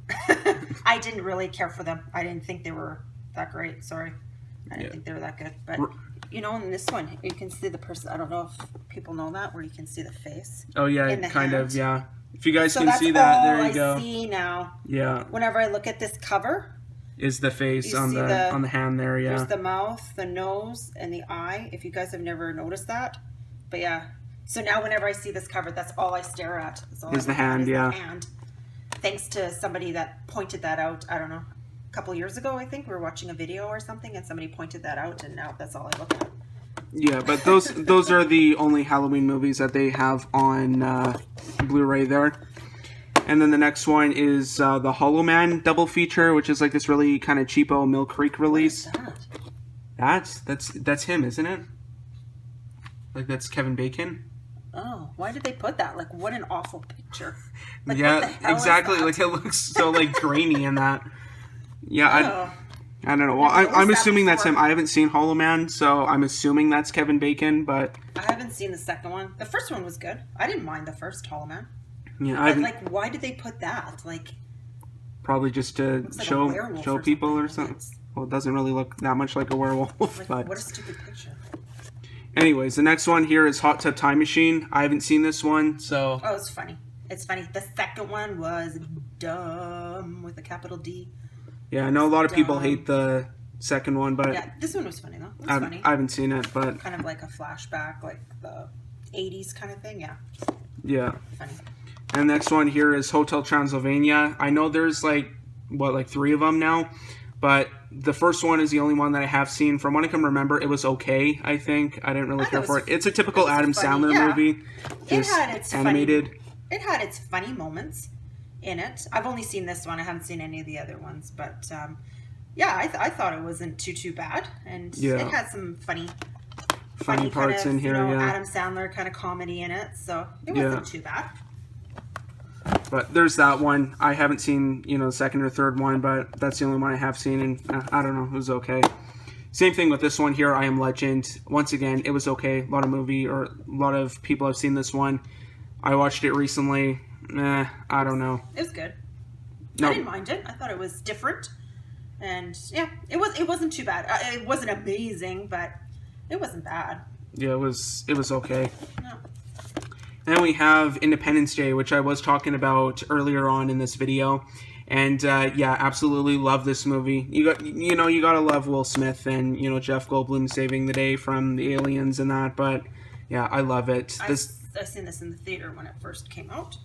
I didn't really care for them. I didn't think they were that great, sorry. I didn't think they were that good, but... in this one, you can see the person. I don't know if people know that, where you can see the face. Oh, yeah, kind hand. of, yeah. If you guys can see that, there you go. I see now. Yeah. Whenever I look at this cover, is the face on the hand there, yeah. There's the mouth, the nose, and the eye, if you guys have never noticed that. But yeah, so now whenever I see this cover, that's all I stare at. Is the hand, yeah. The hand. Thanks to somebody that pointed that out, I don't know, a couple years ago, I think. We were watching a video or something, and somebody pointed that out, and now that's all I look at. Yeah, but those are the only Halloween movies that they have on Blu-ray there. And then the next one is the Hollow Man double feature, which is like this really kind of cheapo Mill Creek release. What is that? That's him, isn't it? Like that's Kevin Bacon. Oh, why did they put that? Like, what an awful picture. Like, yeah, what the hell exactly. Is that? Like it looks so like grainy in that. Yeah, I don't know. Well, I'm assuming that's him. I haven't seen Hollow Man, so I'm assuming that's Kevin Bacon, but... I haven't seen the second one. The first one was good. I didn't mind the first Hollow Man. Yeah, but, why did they put that? Like... Probably just to show people or something. Well, it doesn't really look that much like a werewolf, but... What a stupid picture. Anyways, the next one here is Hot Tub Time Machine. I haven't seen this one, so... Oh, it's funny. It's funny. The second one was dumb with a capital D. Yeah, I know a lot of people hate the second one, but... Yeah, this one was funny, though. It was funny. I haven't seen it, but... Kind of like a flashback, like the 80s kind of thing, yeah. Yeah. Funny. And the next one here is Hotel Transylvania. I know there's, 3 of them now, but the first one is the only one that I have seen. From what I can remember, it was okay, I think. I didn't really care for it. It's a typical Adam Sandler movie. It had its animated. It had its funny moments in it. I've only seen this one. I haven't seen any of the other ones, but I thought it wasn't too bad, and it had some funny parts kind of, in here. Adam Sandler kind of comedy in it, so it wasn't too bad. But there's that one. I haven't seen the second or third one, but that's the only one I have seen, and I don't know, it was okay. Same thing with this one here, I Am Legend. Once again, it was okay. A lot of people have seen this one. I watched it recently. I don't know. It was good. No. I didn't mind it. I thought it was different, and it wasn't too bad. It wasn't amazing, but it wasn't bad. Yeah, it was okay. No. Then we have Independence Day, which I was talking about earlier on in this video, and absolutely love this movie. You gotta love Will Smith and Jeff Goldblum saving the day from the aliens and that. But yeah, I love it. I've seen this in the theater when it first came out.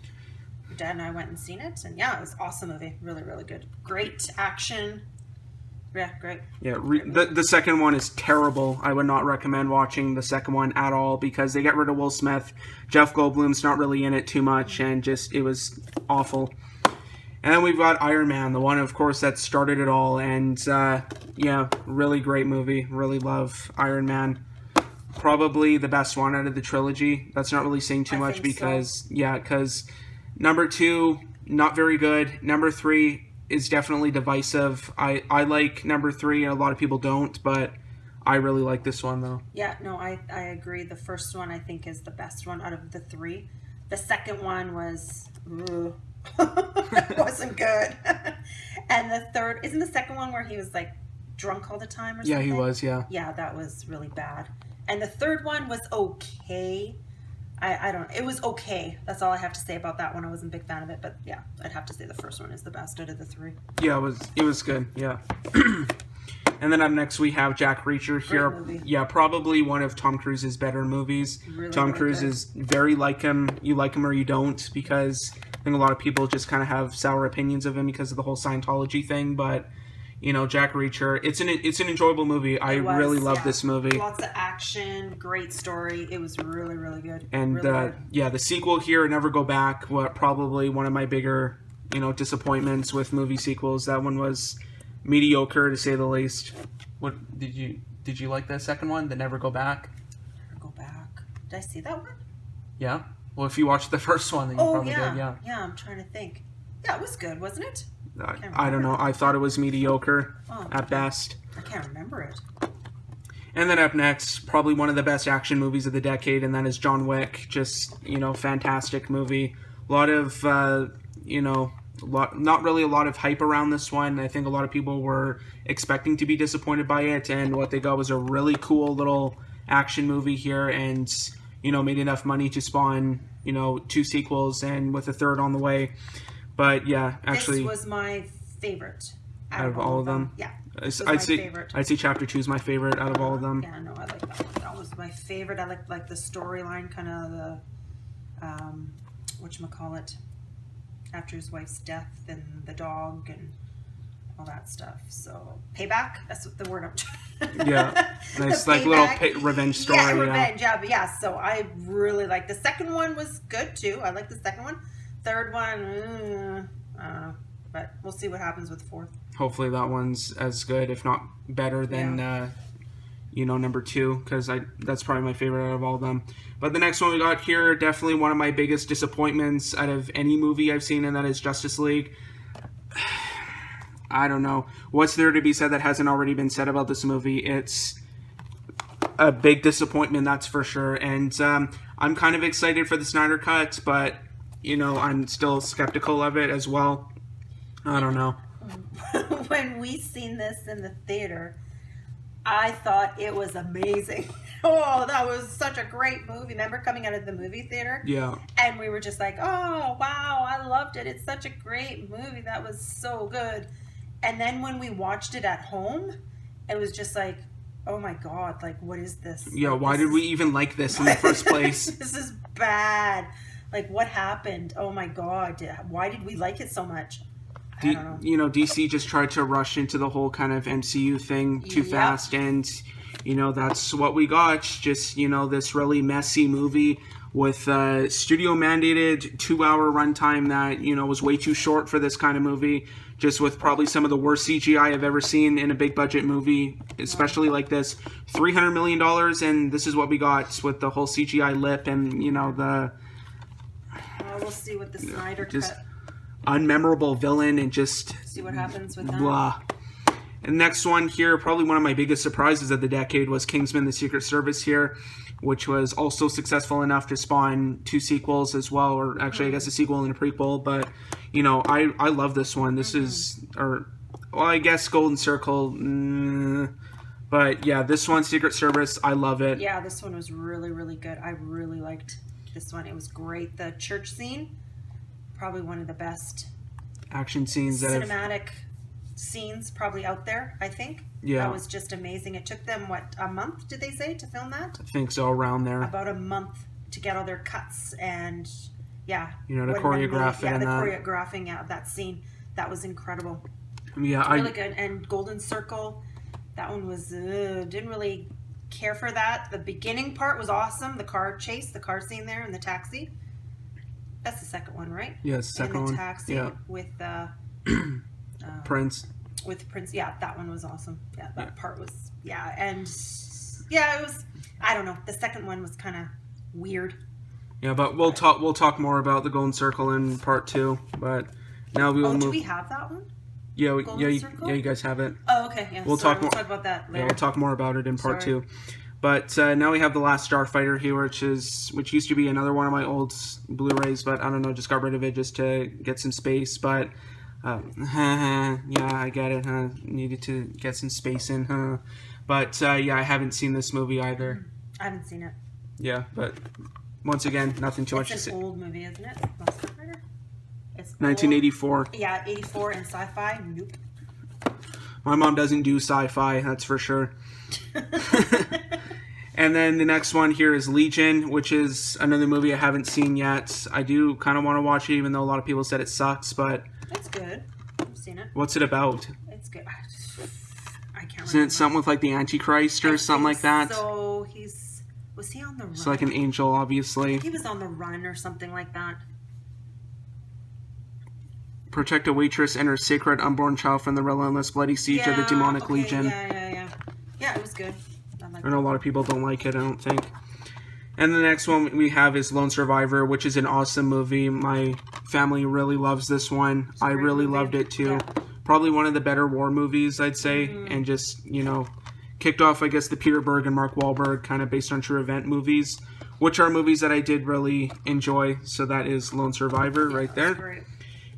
Dad and I went and seen it, and it was an awesome movie. Really, really good. Great action. Yeah, great. Yeah, the second one is terrible. I would not recommend watching the second one at all because they get rid of Will Smith. Jeff Goldblum's not really in it too much, and it was awful. And then we've got Iron Man, the one, of course, that started it all. And, really great movie. Really love Iron Man. Probably the best one out of the trilogy. That's not really saying too much because, because number 2, not very good. Number 3 is definitely divisive. I like number 3, and a lot of people don't, but I really like this one, though. Yeah, no, I agree. The first one, I think, is the best one out of the 3. The second one was... wasn't good. And the third... Isn't the second one where he was, drunk all the time or something? Yeah, he was, yeah. Yeah, that was really bad. And the third one was okay. I don't. It was okay. That's all I have to say about that one. I wasn't a big fan of it, but yeah, I'd have to say the first one is the best out of the three. Yeah, it was good. Yeah. And then up next we have Jack Reacher here. Yeah, probably one of Tom Cruise's better movies. Really, Tom Cruise is very like him. You like him or you don't, because I think a lot of people just kind of have sour opinions of him because of the whole Scientology thing, but you know, Jack Reacher, it's an enjoyable movie. I really love this movie. Lots of action, great story. It was really, really good. And really good. Yeah, the sequel here, Never Go Back, probably one of my bigger, disappointments with movie sequels. That one was mediocre to say the least. What did you like that second one, the Never Go Back? Never Go Back. Did I see that one? Yeah. Well, if you watched the first one, then you probably did. Yeah. Yeah, I'm trying to think. Yeah, it was good, wasn't it? I don't know. I thought it was mediocre at best. I can't remember it. And then up next, probably one of the best action movies of the decade, and that is John Wick. Just, fantastic movie. A lot of, not really a lot of hype around this one. I think a lot of people were expecting to be disappointed by it, and what they got was a really cool little action movie here, and, made enough money to spawn, 2 sequels, and with a third on the way. But yeah, actually, this was my favorite out of all of them. Yeah, I'd say Chapter 2 is my favorite out of all of them. Yeah, no, I like that one. That was my favorite. I like the storyline, kind of the whatchamacallit, after his wife's death and the dog and all that stuff. So payback. That's what the word I'm trying. Yeah, nice like little revenge story. Yeah, revenge. Yeah, but yeah. So I really like the second one. Was good too. I like the second one. Third one, I don't know, but we'll see what happens with the fourth. Hopefully that one's as good, if not better than, number 2, because that's probably my favorite out of all of them. But the next one we got here, definitely one of my biggest disappointments out of any movie I've seen, and that is Justice League. I don't know. What's there to be said that hasn't already been said about this movie? It's a big disappointment, that's for sure. And I'm kind of excited for the Snyder Cut, but I'm still skeptical of it as well. I don't know. When we seen this in the theater, I thought it was amazing. Oh, that was such a great movie. Remember coming out of the movie theater? Yeah. And we were just like, oh, wow, I loved it. It's such a great movie. That was so good. And then when we watched it at home, it was just like, oh my God, like, what is this? Yeah, why did we even like this in the first place? This is bad. Like, what happened? Oh my God. Why did we like it so much? I don't know. DC just tried to rush into the whole kind of MCU thing too fast. And, that's what we got. Just, this really messy movie with studio mandated 2-hour runtime that, was way too short for this kind of movie. Just with probably some of the worst CGI I've ever seen in a big budget movie, especially like this. $300 million, and this is what we got with the whole CGI lip and, the... we'll see what the Snyder just cut. Unmemorable villain and just see what happens with that. Blah. And next one here, probably one of my biggest surprises of the decade was Kingsman: The Secret Service here, which was also successful enough to spawn 2 sequels as well, or actually I guess a sequel and a prequel. But I love this one. This is, I guess Golden Circle. But yeah, this one, Secret Service, I love it. Yeah, this one was really, really good. I really liked this one. It was great. The church scene, probably one of the best action scenes, cinematic scenes probably out there, I think. Yeah. That was just amazing. It took them, what, a month, did they say, to film that? I think so, around there. About a month to get all their cuts and, to choreograph it. Yeah, the choreographing of that scene. That was incredible. Yeah, really good. And Golden Circle, that one was, didn't really care for that. The beginning part was awesome. The car chase, the car scene there in the taxi. That's the second one, right? Yes, second one. In the taxi with Prince. With Prince, yeah, that one was awesome. Yeah, that part was, and it was. I don't know. The second one was kind of weird. Yeah, but we'll talk more about the Golden Circle in part 2. But now we will move. Do we have that one? Yeah, you guys have it. Oh, okay. Yeah. We'll talk about that later. Yeah, we'll talk more about it in part 2. But now we have The Last Starfighter here, which used to be another one of my old Blu-rays, but I don't know, just got rid of it just to get some space. But yeah, I get it. Needed to get some space in. But yeah, I haven't seen this movie either. I haven't seen it. Yeah, but once again, nothing too much to It's say. an old movie, isn't it? Monster Rider? It's 1984. Old. Yeah, 84 and sci-fi. Nope. My mom doesn't do sci-fi, that's for sure. And then the next one here is Legion, which is another movie I haven't seen yet. I do kind of want to watch it, even though a lot of people said it sucks, but... It's good. I've seen it. What's it about? It's good. I can't remember. Isn't it something with, like, the Antichrist or something like that? So, was he on the run? It's like an angel, obviously. He was on the run or something like that. Protect a waitress and her sacred unborn child from the relentless bloody siege of the demonic legion. Yeah. Yeah, it was good. I know a lot of people don't like it, I don't think. And the next one we have is Lone Survivor, which is an awesome movie. My family really loves this one. I really loved it too. Yeah. Probably one of the better war movies, I'd say. Mm-hmm. And just, you know, kicked off, I guess, the Peter Berg and Mark Wahlberg kind of based on true event movies, which are movies that I did really enjoy. So that is Lone Survivor right there. Great.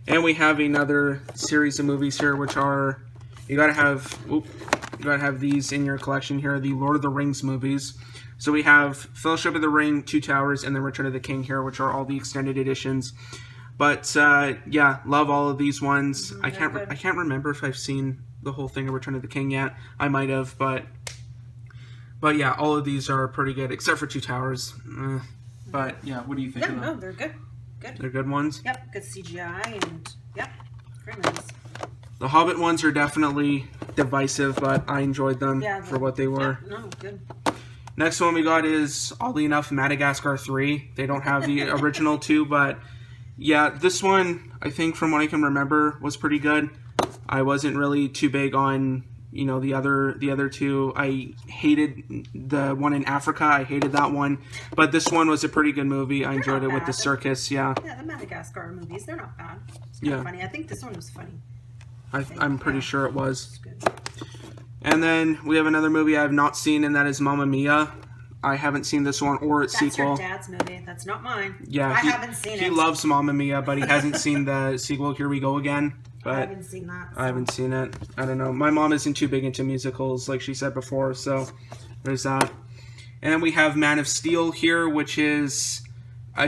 And we have another series of movies here, which are, you gotta have these in your collection here, the Lord of the Rings movies. So we have Fellowship of the Ring, Two Towers, and then Return of the King here, which are all the extended editions. But yeah, love all of these ones. I can't remember if I've seen the whole thing of Return of the King yet. I might have, but yeah, all of these are pretty good, except for Two Towers. But yeah, what do you think of them? No, they're good. Good. They're good ones? Yep, good CGI and yep, great movies. The Hobbit ones are definitely divisive, but I enjoyed them for what they were. Yeah, no, good. Next one we got is, oddly enough, Madagascar 3. They don't have the original 2, but yeah, this one, I think from what I can remember, was pretty good. I wasn't really too big on, you know, the other two. I hated the one in Africa. I hated that one. But this one was a pretty good movie. I enjoyed it with the circus, yeah. Yeah, the Madagascar movies, they're not bad. It's kind of funny. I think this one was funny. I'm pretty sure it was. And then we have another movie I have not seen, and that is Mamma Mia. I haven't seen this one or its sequel. That's your dad's movie. That's not mine. Yeah, I haven't seen it. He loves Mamma Mia, but he hasn't seen the sequel, Here We Go Again. But I haven't seen that. So. I haven't seen it. I don't know. My mom isn't too big into musicals, like she said before, so there's that. And then we have Man of Steel here, which is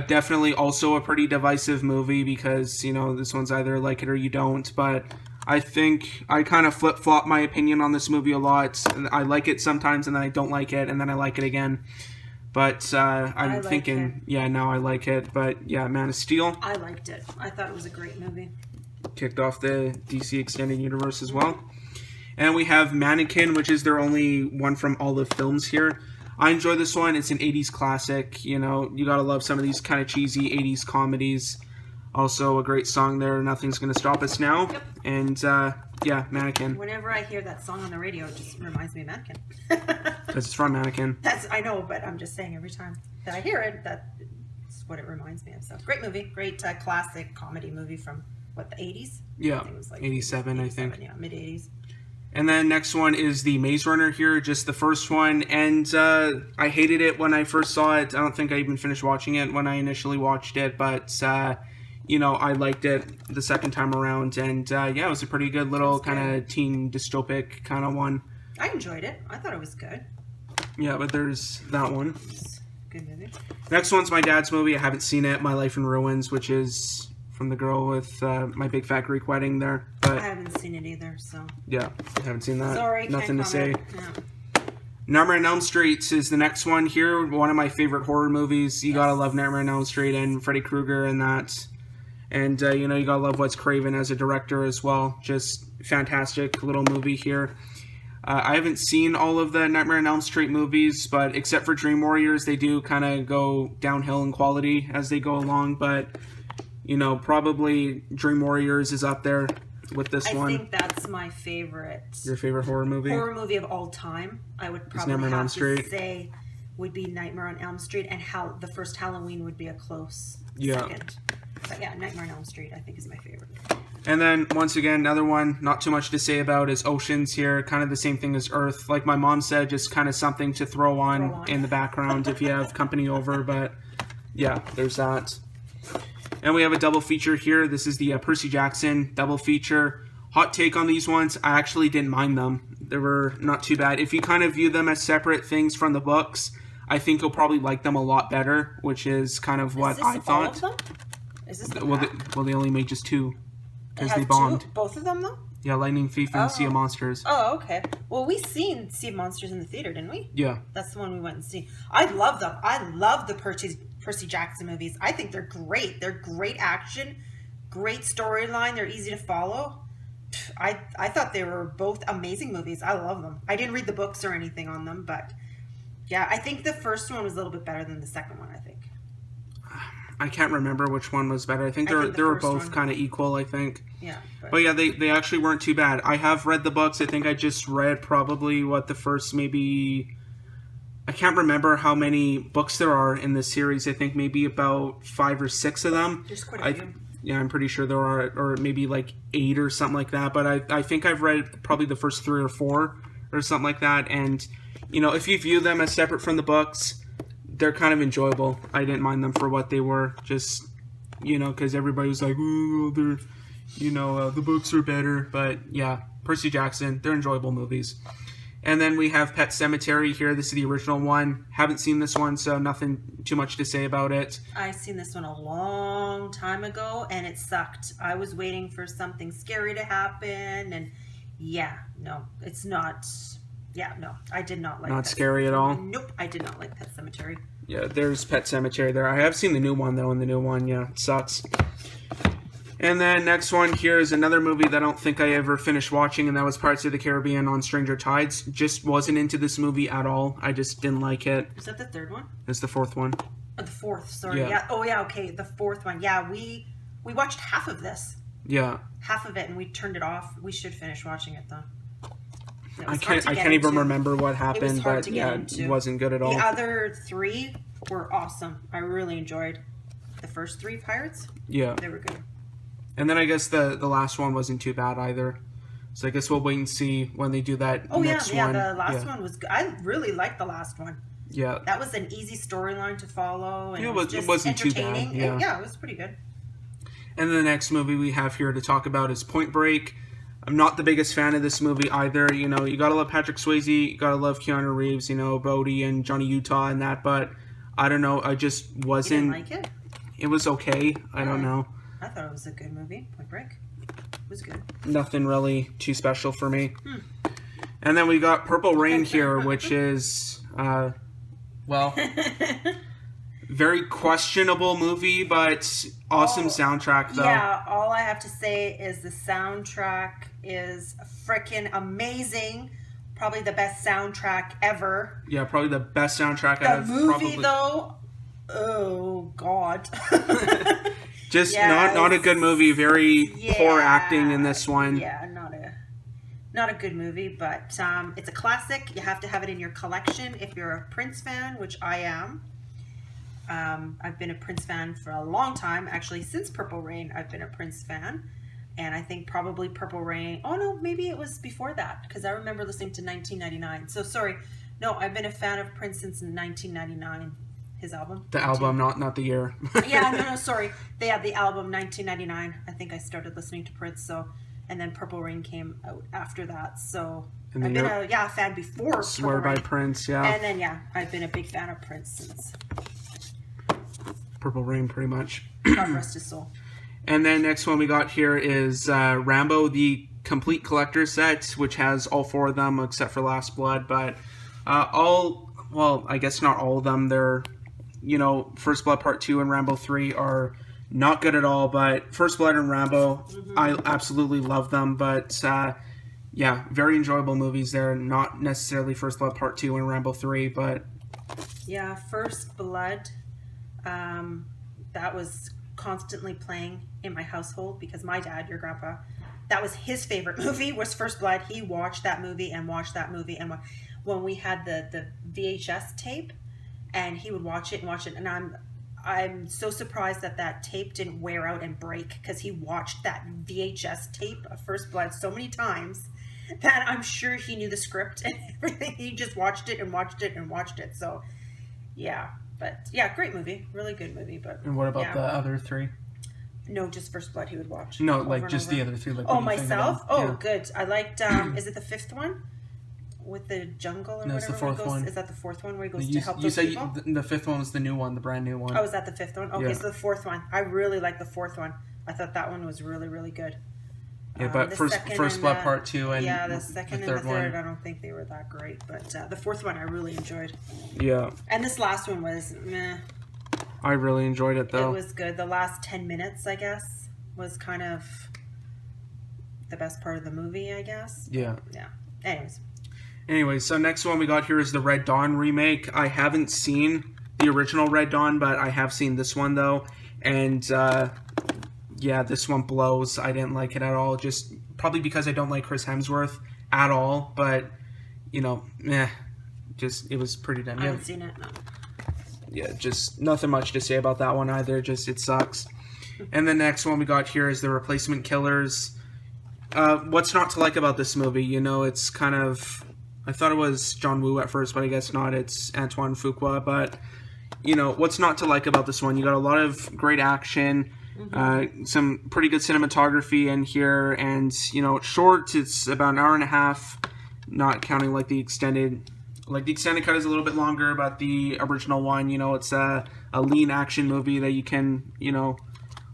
definitely also a pretty divisive movie because, you know, this one's either like it or you don't, but I think I kind of flip-flop my opinion on this movie a lot. I like it sometimes, and then I don't like it, and then I like it again. But I'm thinking, yeah, now I like it. But yeah, Man of Steel. I liked it. I thought it was a great movie. Kicked off the DC Extended Universe as well. And we have Mannequin, which is their only one from all the films here. I enjoy this one. It's an 80s classic. You know, you gotta love some of these kind of cheesy 80s comedies. Also, a great song there, Nothing's Gonna Stop Us Now. Yep. And, yeah, Mannequin. Whenever I hear that song on the radio, it just reminds me of Mannequin. Because it's from Mannequin. I know, but I'm just saying every time that I hear it, that's what it reminds me of. So, great movie. Great classic comedy movie from, what, the 80s? Yeah, I think it was like 87, I think. Yeah, mid-80s. And then next one is the Maze Runner here, just the first one. And I hated it when I first saw it. I don't think I even finished watching it when I initially watched it, but... you know, I liked it the second time around, and yeah, it was a pretty good little kind of teen dystopic kind of one. I enjoyed it. I thought it was good. Yeah, but there's that one. Good movie. Next one's my dad's movie. I haven't seen it, My Life in Ruins, which is from the girl with My Big Fat Greek Wedding there. But I haven't seen it either, so. Yeah, I haven't seen that. Sorry, nothing to say. Yeah. Nightmare on Elm Street is the next one here. One of my favorite horror movies. You gotta love Nightmare on Elm Street and Freddy Krueger and that. And, you know, you gotta love Wes Craven as a director as well. Just fantastic little movie here. I haven't seen all of the Nightmare on Elm Street movies, but except for Dream Warriors, they do kind of go downhill in quality as they go along. But, you know, probably Dream Warriors is up there with this one. I think that's my favorite. Your favorite horror movie? Horror movie of all time. I would probably have to say would be Nightmare on Elm Street, and how the first Halloween would be a close second. But yeah, Nightmare on Elm Street I think is my favorite. And then, once again, another one, not too much to say about, is Oceans here. Kind of the same thing as Earth. Like my mom said, just kind of something to throw on in the background if you have company over. But yeah, there's that. And we have a double feature here. This is the Percy Jackson double feature. Hot take on these ones, I actually didn't mind them. They were not too bad. If you kind of view them as separate things from the books, I think you'll probably like them a lot better, which is kind of what I thought. All of them? Is this they only made just 2 because they two? bombed. Both of them though? Yeah, Lightning Thief and Sea of Monsters. Oh, okay. Well, we seen Sea of Monsters in the theater, didn't we? Yeah. That's the one we went and see. I love them. I love the Percy Jackson movies. I think they're great. They're great action, great storyline. They're easy to follow. I thought they were both amazing movies. I love them. I didn't read the books or anything on them, but yeah, I think the first one was a little bit better than the second one, I think. I can't remember which one was better. I think they were both kind of equal, I think. Yeah. But yeah, they actually weren't too bad. I have read the books. I think I just read probably the first maybe... I can't remember how many books there are in this series. I think maybe about 5 or 6 of them. There's quite a few. Yeah, I'm pretty sure there are, or maybe like 8 or something like that. But I think I've read probably the first 3 or 4 or something like that. And, if you view them as separate from the books, they're kind of enjoyable. I didn't mind them for what they were. Just, because everybody was like, oh, they're, the books are better. But yeah, Percy Jackson, they're enjoyable movies. And then we have Pet Sematary here. This is the original one. Haven't seen this one, so nothing too much to say about it. I seen this one a long time ago, and it sucked. I was waiting for something scary to happen, and it's not. Yeah, no, I did not like. Not scary at all. Nope, I did not like Pet Sematary. Yeah, there's Pet Sematary there. I have seen the new one though, and the new one, it sucks. And then next one here is another movie that I don't think I ever finished watching, and that was Pirates of the Caribbean on Stranger Tides. Just wasn't into this movie at all. I just didn't like it. Is that the third one? It's the 4th one. Oh, the 4th, sorry. Yeah. Oh, yeah, okay, the 4th one. Yeah, we watched half of this. Yeah. Half of it, and we turned it off. We should finish watching it, though. I can't even remember what happened, but it wasn't good at all. The other 3 were awesome. I really enjoyed the first 3 Pirates. Yeah. They were good. And then I guess the last one wasn't too bad either. So I guess we'll wait and see when they do that next one. The last one was good. I really liked the last one. Yeah. That was an easy storyline to follow. And it just wasn't too entertaining. bad. Yeah. It was pretty good. And the next movie we have here to talk about is Point Break. I'm not the biggest fan of this movie either. You gotta love Patrick Swayze, you gotta love Keanu Reeves, Bodhi and Johnny Utah and that, but I don't know, I just wasn't... You didn't like it? It was okay. I don't know. I thought it was a good movie. Point Break. It was good. Nothing really too special for me. And then we got Purple Rain here, which is, very questionable movie, but awesome soundtrack, though. Yeah, all I have to say is the soundtrack is freaking amazing. Probably the best soundtrack ever. Yeah, probably the best soundtrack The movie, though, oh, God. Just not a good movie. Very poor acting in this one. Yeah, not a good movie, but it's a classic. You have to have it in your collection if you're a Prince fan, which I am. I've been a Prince fan for a long time. Actually, since Purple Rain, I've been a Prince fan. And I think probably Purple Rain... Oh, no, maybe it was before that, because I remember listening to 1999. So, sorry. No, I've been a fan of Prince since 1999. His album. The album, not the year. Yeah, no, sorry. They had the album 1999. I think I started listening to Prince, so... And then Purple Rain came out after that, so... I've been a fan before Swear by Prince, yeah. And then, I've been a big fan of Prince since... Purple Rain, pretty much. God rest his soul. And then next one we got here is Rambo, the complete collector set, which has all 4 of them except for Last Blood, but I guess not all of them. They're, First Blood Part 2 and Rambo 3 are not good at all, but First Blood and Rambo, I absolutely love them, but very enjoyable movies there. Not necessarily First Blood Part 2 and Rambo 3, but... Yeah, First Blood, that was constantly playing in my household because my dad, your grandpa, that was his favorite movie was First Blood. He watched that movie and watched that movie, and when we had the VHS tape, and he would watch it, and I'm so surprised that tape didn't wear out and break, because he watched that VHS tape of First Blood so many times that I'm sure he knew the script and everything. He just watched it and watched it and watched it. So yeah, but yeah, great movie, really good movie. But and what about the other 3? No, just First Blood he would watch. No, like just the other 3. Like, myself? Oh, yeah. Good. I liked, is it the 5th one? with the jungle or no, whatever? it's the fourth one. Is that the fourth one where he goes to help those people? The fifth one was the new one, the brand new one. Oh, is that the fifth one? Okay, so the fourth one. I really like the fourth one. I thought that one was really, really good. Yeah, but First Blood Part 2 and the second and the third, I don't think they were that great. But the fourth one I really enjoyed. Yeah. And this last one was meh. I really enjoyed it, though. It was good. The last 10 minutes, I guess, was kind of the best part of the movie, I guess. Yeah. Yeah. Anyways, so next one we got here is the Red Dawn remake. I haven't seen the original Red Dawn, but I have seen this one, though. And, yeah, this one blows. I didn't like it at all. Just probably because I don't like Chris Hemsworth at all. But, you know, just it was pretty dumb. I haven't seen it, no. Yeah, just nothing much to say about that one either. Just it sucks. And the next one we got here is The Replacement Killers. What's not to like about this movie? You know, it's kind of... I thought it was John Woo at first, but I guess not. It's Antoine Fuqua. But, you know, what's not to like about this one? You got a lot of great action, some pretty good cinematography in here, and, you know, it's short. It's about an hour and a half, not counting, like, the extended... Like, the extended cut is a little bit longer, but the original one, you know, it's a lean action movie that you can, you know,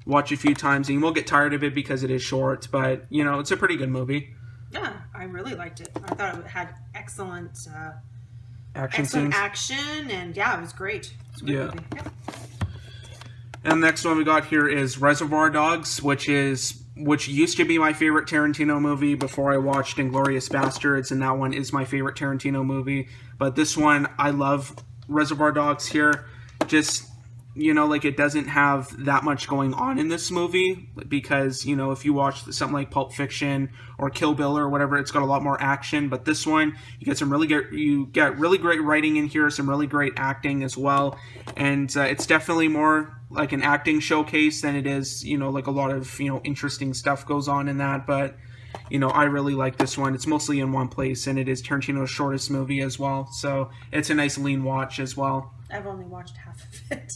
watch a few times, and you won't get tired of it because it is short, but, you know, it's a pretty good movie. Yeah, I really liked it. I thought it had excellent scenes. Action, and yeah, it was great. It was a good movie. Yeah. And the next one we got here is Reservoir Dogs, which used to be my favorite Tarantino movie before I watched Inglourious Bastards, and that one is my favorite Tarantino movie. But this one, I love Reservoir Dogs here. Just, you know, like, it doesn't have that much going on in this movie because, you know, if you watch something like Pulp Fiction or Kill Bill or whatever, it's got a lot more action. But this one, you get really great writing in here, some really great acting as well, and it's definitely more like an acting showcase than it is, you know, like a lot of, you know, interesting stuff goes on in that. But, you know, I really like this one. It's mostly in one place, and it is Tarantino's shortest movie as well, so it's a nice lean watch as well. I've only watched half of it.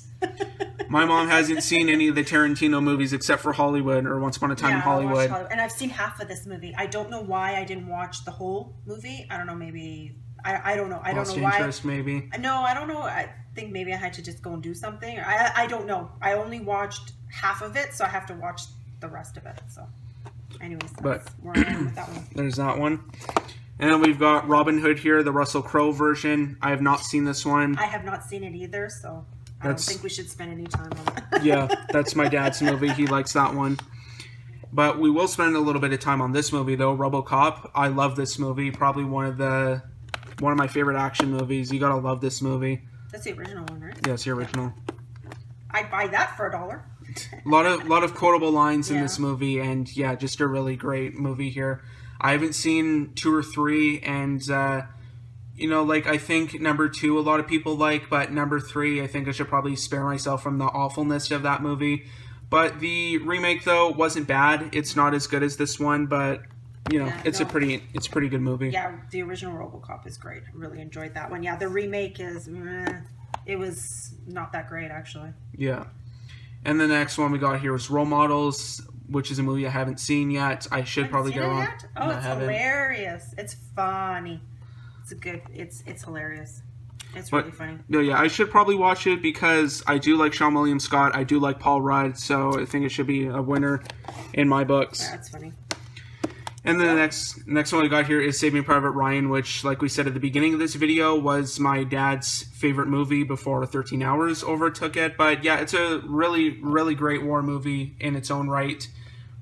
My mom hasn't seen any of the Tarantino movies except for Hollywood or Once Upon a Time in Hollywood. And I've seen half of this movie. I don't know why I didn't watch the whole movie. I don't know, maybe... I don't know. I don't know why. Interest, maybe. No, I don't know. I think maybe I had to just go and do something. I don't know. I only watched half of it, so I have to watch the rest of it. So, anyways, that's where I am with that one. There's that one. And then we've got Robin Hood here, the Russell Crowe version. I have not seen this one. I have not seen it either, so I don't think we should spend any time on that. Yeah, that's my dad's movie. He likes that one. But we will spend a little bit of time on this movie, though, RoboCop. I love this movie. Probably one of my favorite action movies. You gotta love this movie. That's the original one, right? Yes, the original. I'd buy that for $1. A lot of quotable lines in this movie, and yeah, just a really great movie here. I haven't seen 2 or 3, and you know, like, I think number 2 a lot of people like, but number 3 I think I should probably spare myself from the awfulness of that movie. But the remake, though, wasn't bad. It's not as good as this one, but you know, it's a pretty good movie. Yeah, the original RoboCop is great. I really enjoyed that one. Yeah, the remake is it was not that great, actually. Yeah. And the next one we got here was Role Models, which is a movie I haven't seen yet. I should probably get on. Oh, it's hilarious. It's funny. It's hilarious. It's really funny. Yeah, I should probably watch it because I do like Sean William Scott. I do like Paul Rudd, so I think it should be a winner in my books. Yeah, that's funny. And then the next one we got here is Saving Private Ryan, which, like we said at the beginning of this video, was my dad's favorite movie before 13 Hours overtook it. But yeah, it's a really, really great war movie in its own right.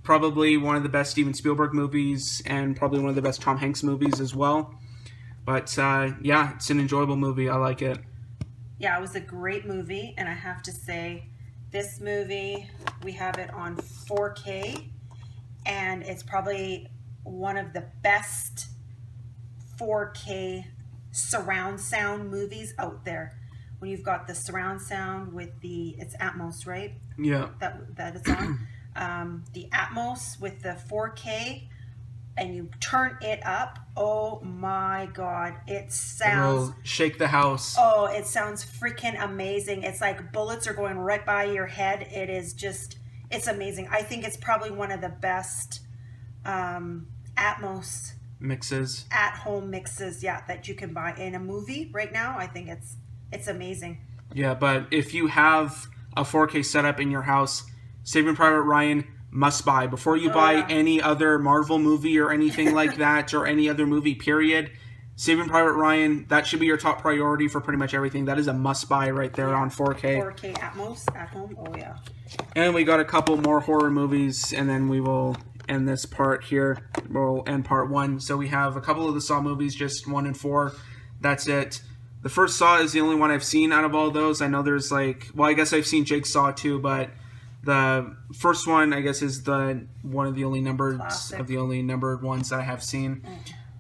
Probably one of the best Steven Spielberg movies, and probably one of the best Tom Hanks movies as well. But yeah, it's an enjoyable movie. I like it. Yeah, it was a great movie, and I have to say, this movie, we have it on 4K, and it's probably one of the best 4K surround sound movies out there. When you've got the surround sound with it's Atmos, right? Yeah. That it's on. The Atmos with the 4K, and you turn it up. Oh my God. It sounds... It'll shake the house. Oh, it sounds freaking amazing. It's like bullets are going right by your head. It is just... It's amazing. I think it's probably one of the best... Atmos mixes. At-home mixes, yeah, that you can buy in a movie right now. I think it's amazing. Yeah, but if you have a 4K setup in your house, Saving Private Ryan must buy. Before you buy any other Marvel movie or anything like that, or any other movie, period, Saving Private Ryan, that should be your top priority for pretty much everything. That is a must buy right there on 4K. 4K Atmos at home, oh yeah. And we got a couple more horror movies, and then we will end this part here. We'll end part 1. So we have a couple of the Saw movies, just 1 and 4. That's it. The first Saw is the only one I've seen out of all those. I know there's like, well, I guess I've seen Jigsaw too, but the first one, I guess, is one of the only numbered Classic. of the only numbered ones that I have seen.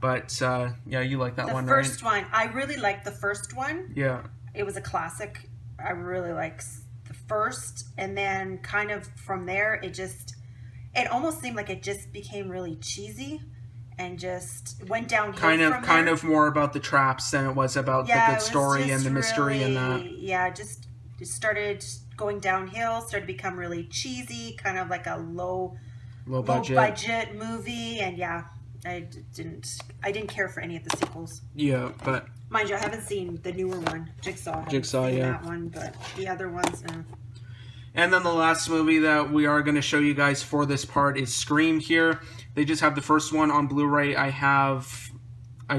But yeah, you like that one, right? The first one, I really liked the first one. Yeah. It was a classic. I really liked the first, and then kind of from there, it almost seemed like it just became really cheesy, and just went downhill. Kind of more about the traps than it was about the good story and the mystery and that. Yeah, just started going downhill. Started to become really cheesy, kind of like a low budget movie, and yeah. I didn't care for any of the sequels. Yeah, but mind you, I haven't seen the newer one, Jigsaw. Yeah, that one, but the other ones. And then the last movie that we are going to show you guys for this part is Scream. Here, they just have the first one on Blu-ray. I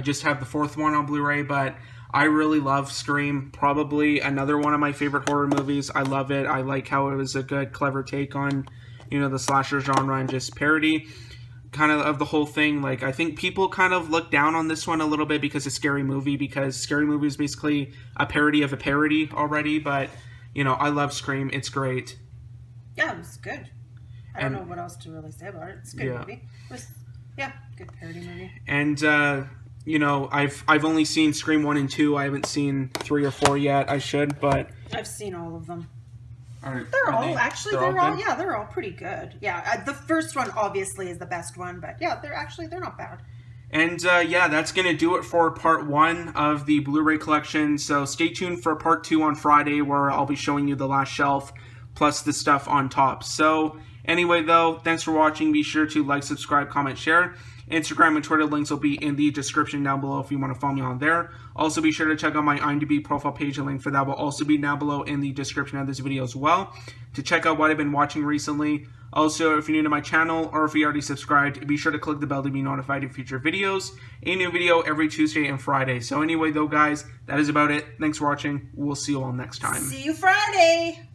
just have the fourth one on Blu-ray, but I really love Scream. Probably another one of my favorite horror movies. I love it. I like how it was a good, clever take on, the slasher genre and just parody kind of the whole thing. Like, I think people kind of look down on this one a little bit because it's Scary Movie, because Scary Movie is basically a parody of a parody already, but I love Scream. It's great. Yeah, it was good. I don't know what else to really say about it. It's a good movie. It was, good parody movie. And I've only seen Scream 1 and 2. I haven't seen 3 or 4 yet. I should, but I've seen all of them. They're all pretty good. Yeah, the first one obviously is the best one, but yeah, they're not bad. And that's going to do it for part 1 of the Blu-ray collection. So stay tuned for part 2 on Friday, where I'll be showing you the last shelf plus the stuff on top. So anyway, though, thanks for watching. Be sure to like, subscribe, comment, share. Instagram and Twitter links will be in the description down below if you want to follow me on there. Also, be sure to check out my IMDb profile page. A link for that will also be down below in the description of this video as well, to check out what I've been watching recently. Also, if you're new to my channel, or if you already subscribed, be sure to click the bell to be notified of future videos. A new video every Tuesday and Friday. So anyway, though, guys, that is about it. Thanks for watching. We'll see you all next time. See you Friday!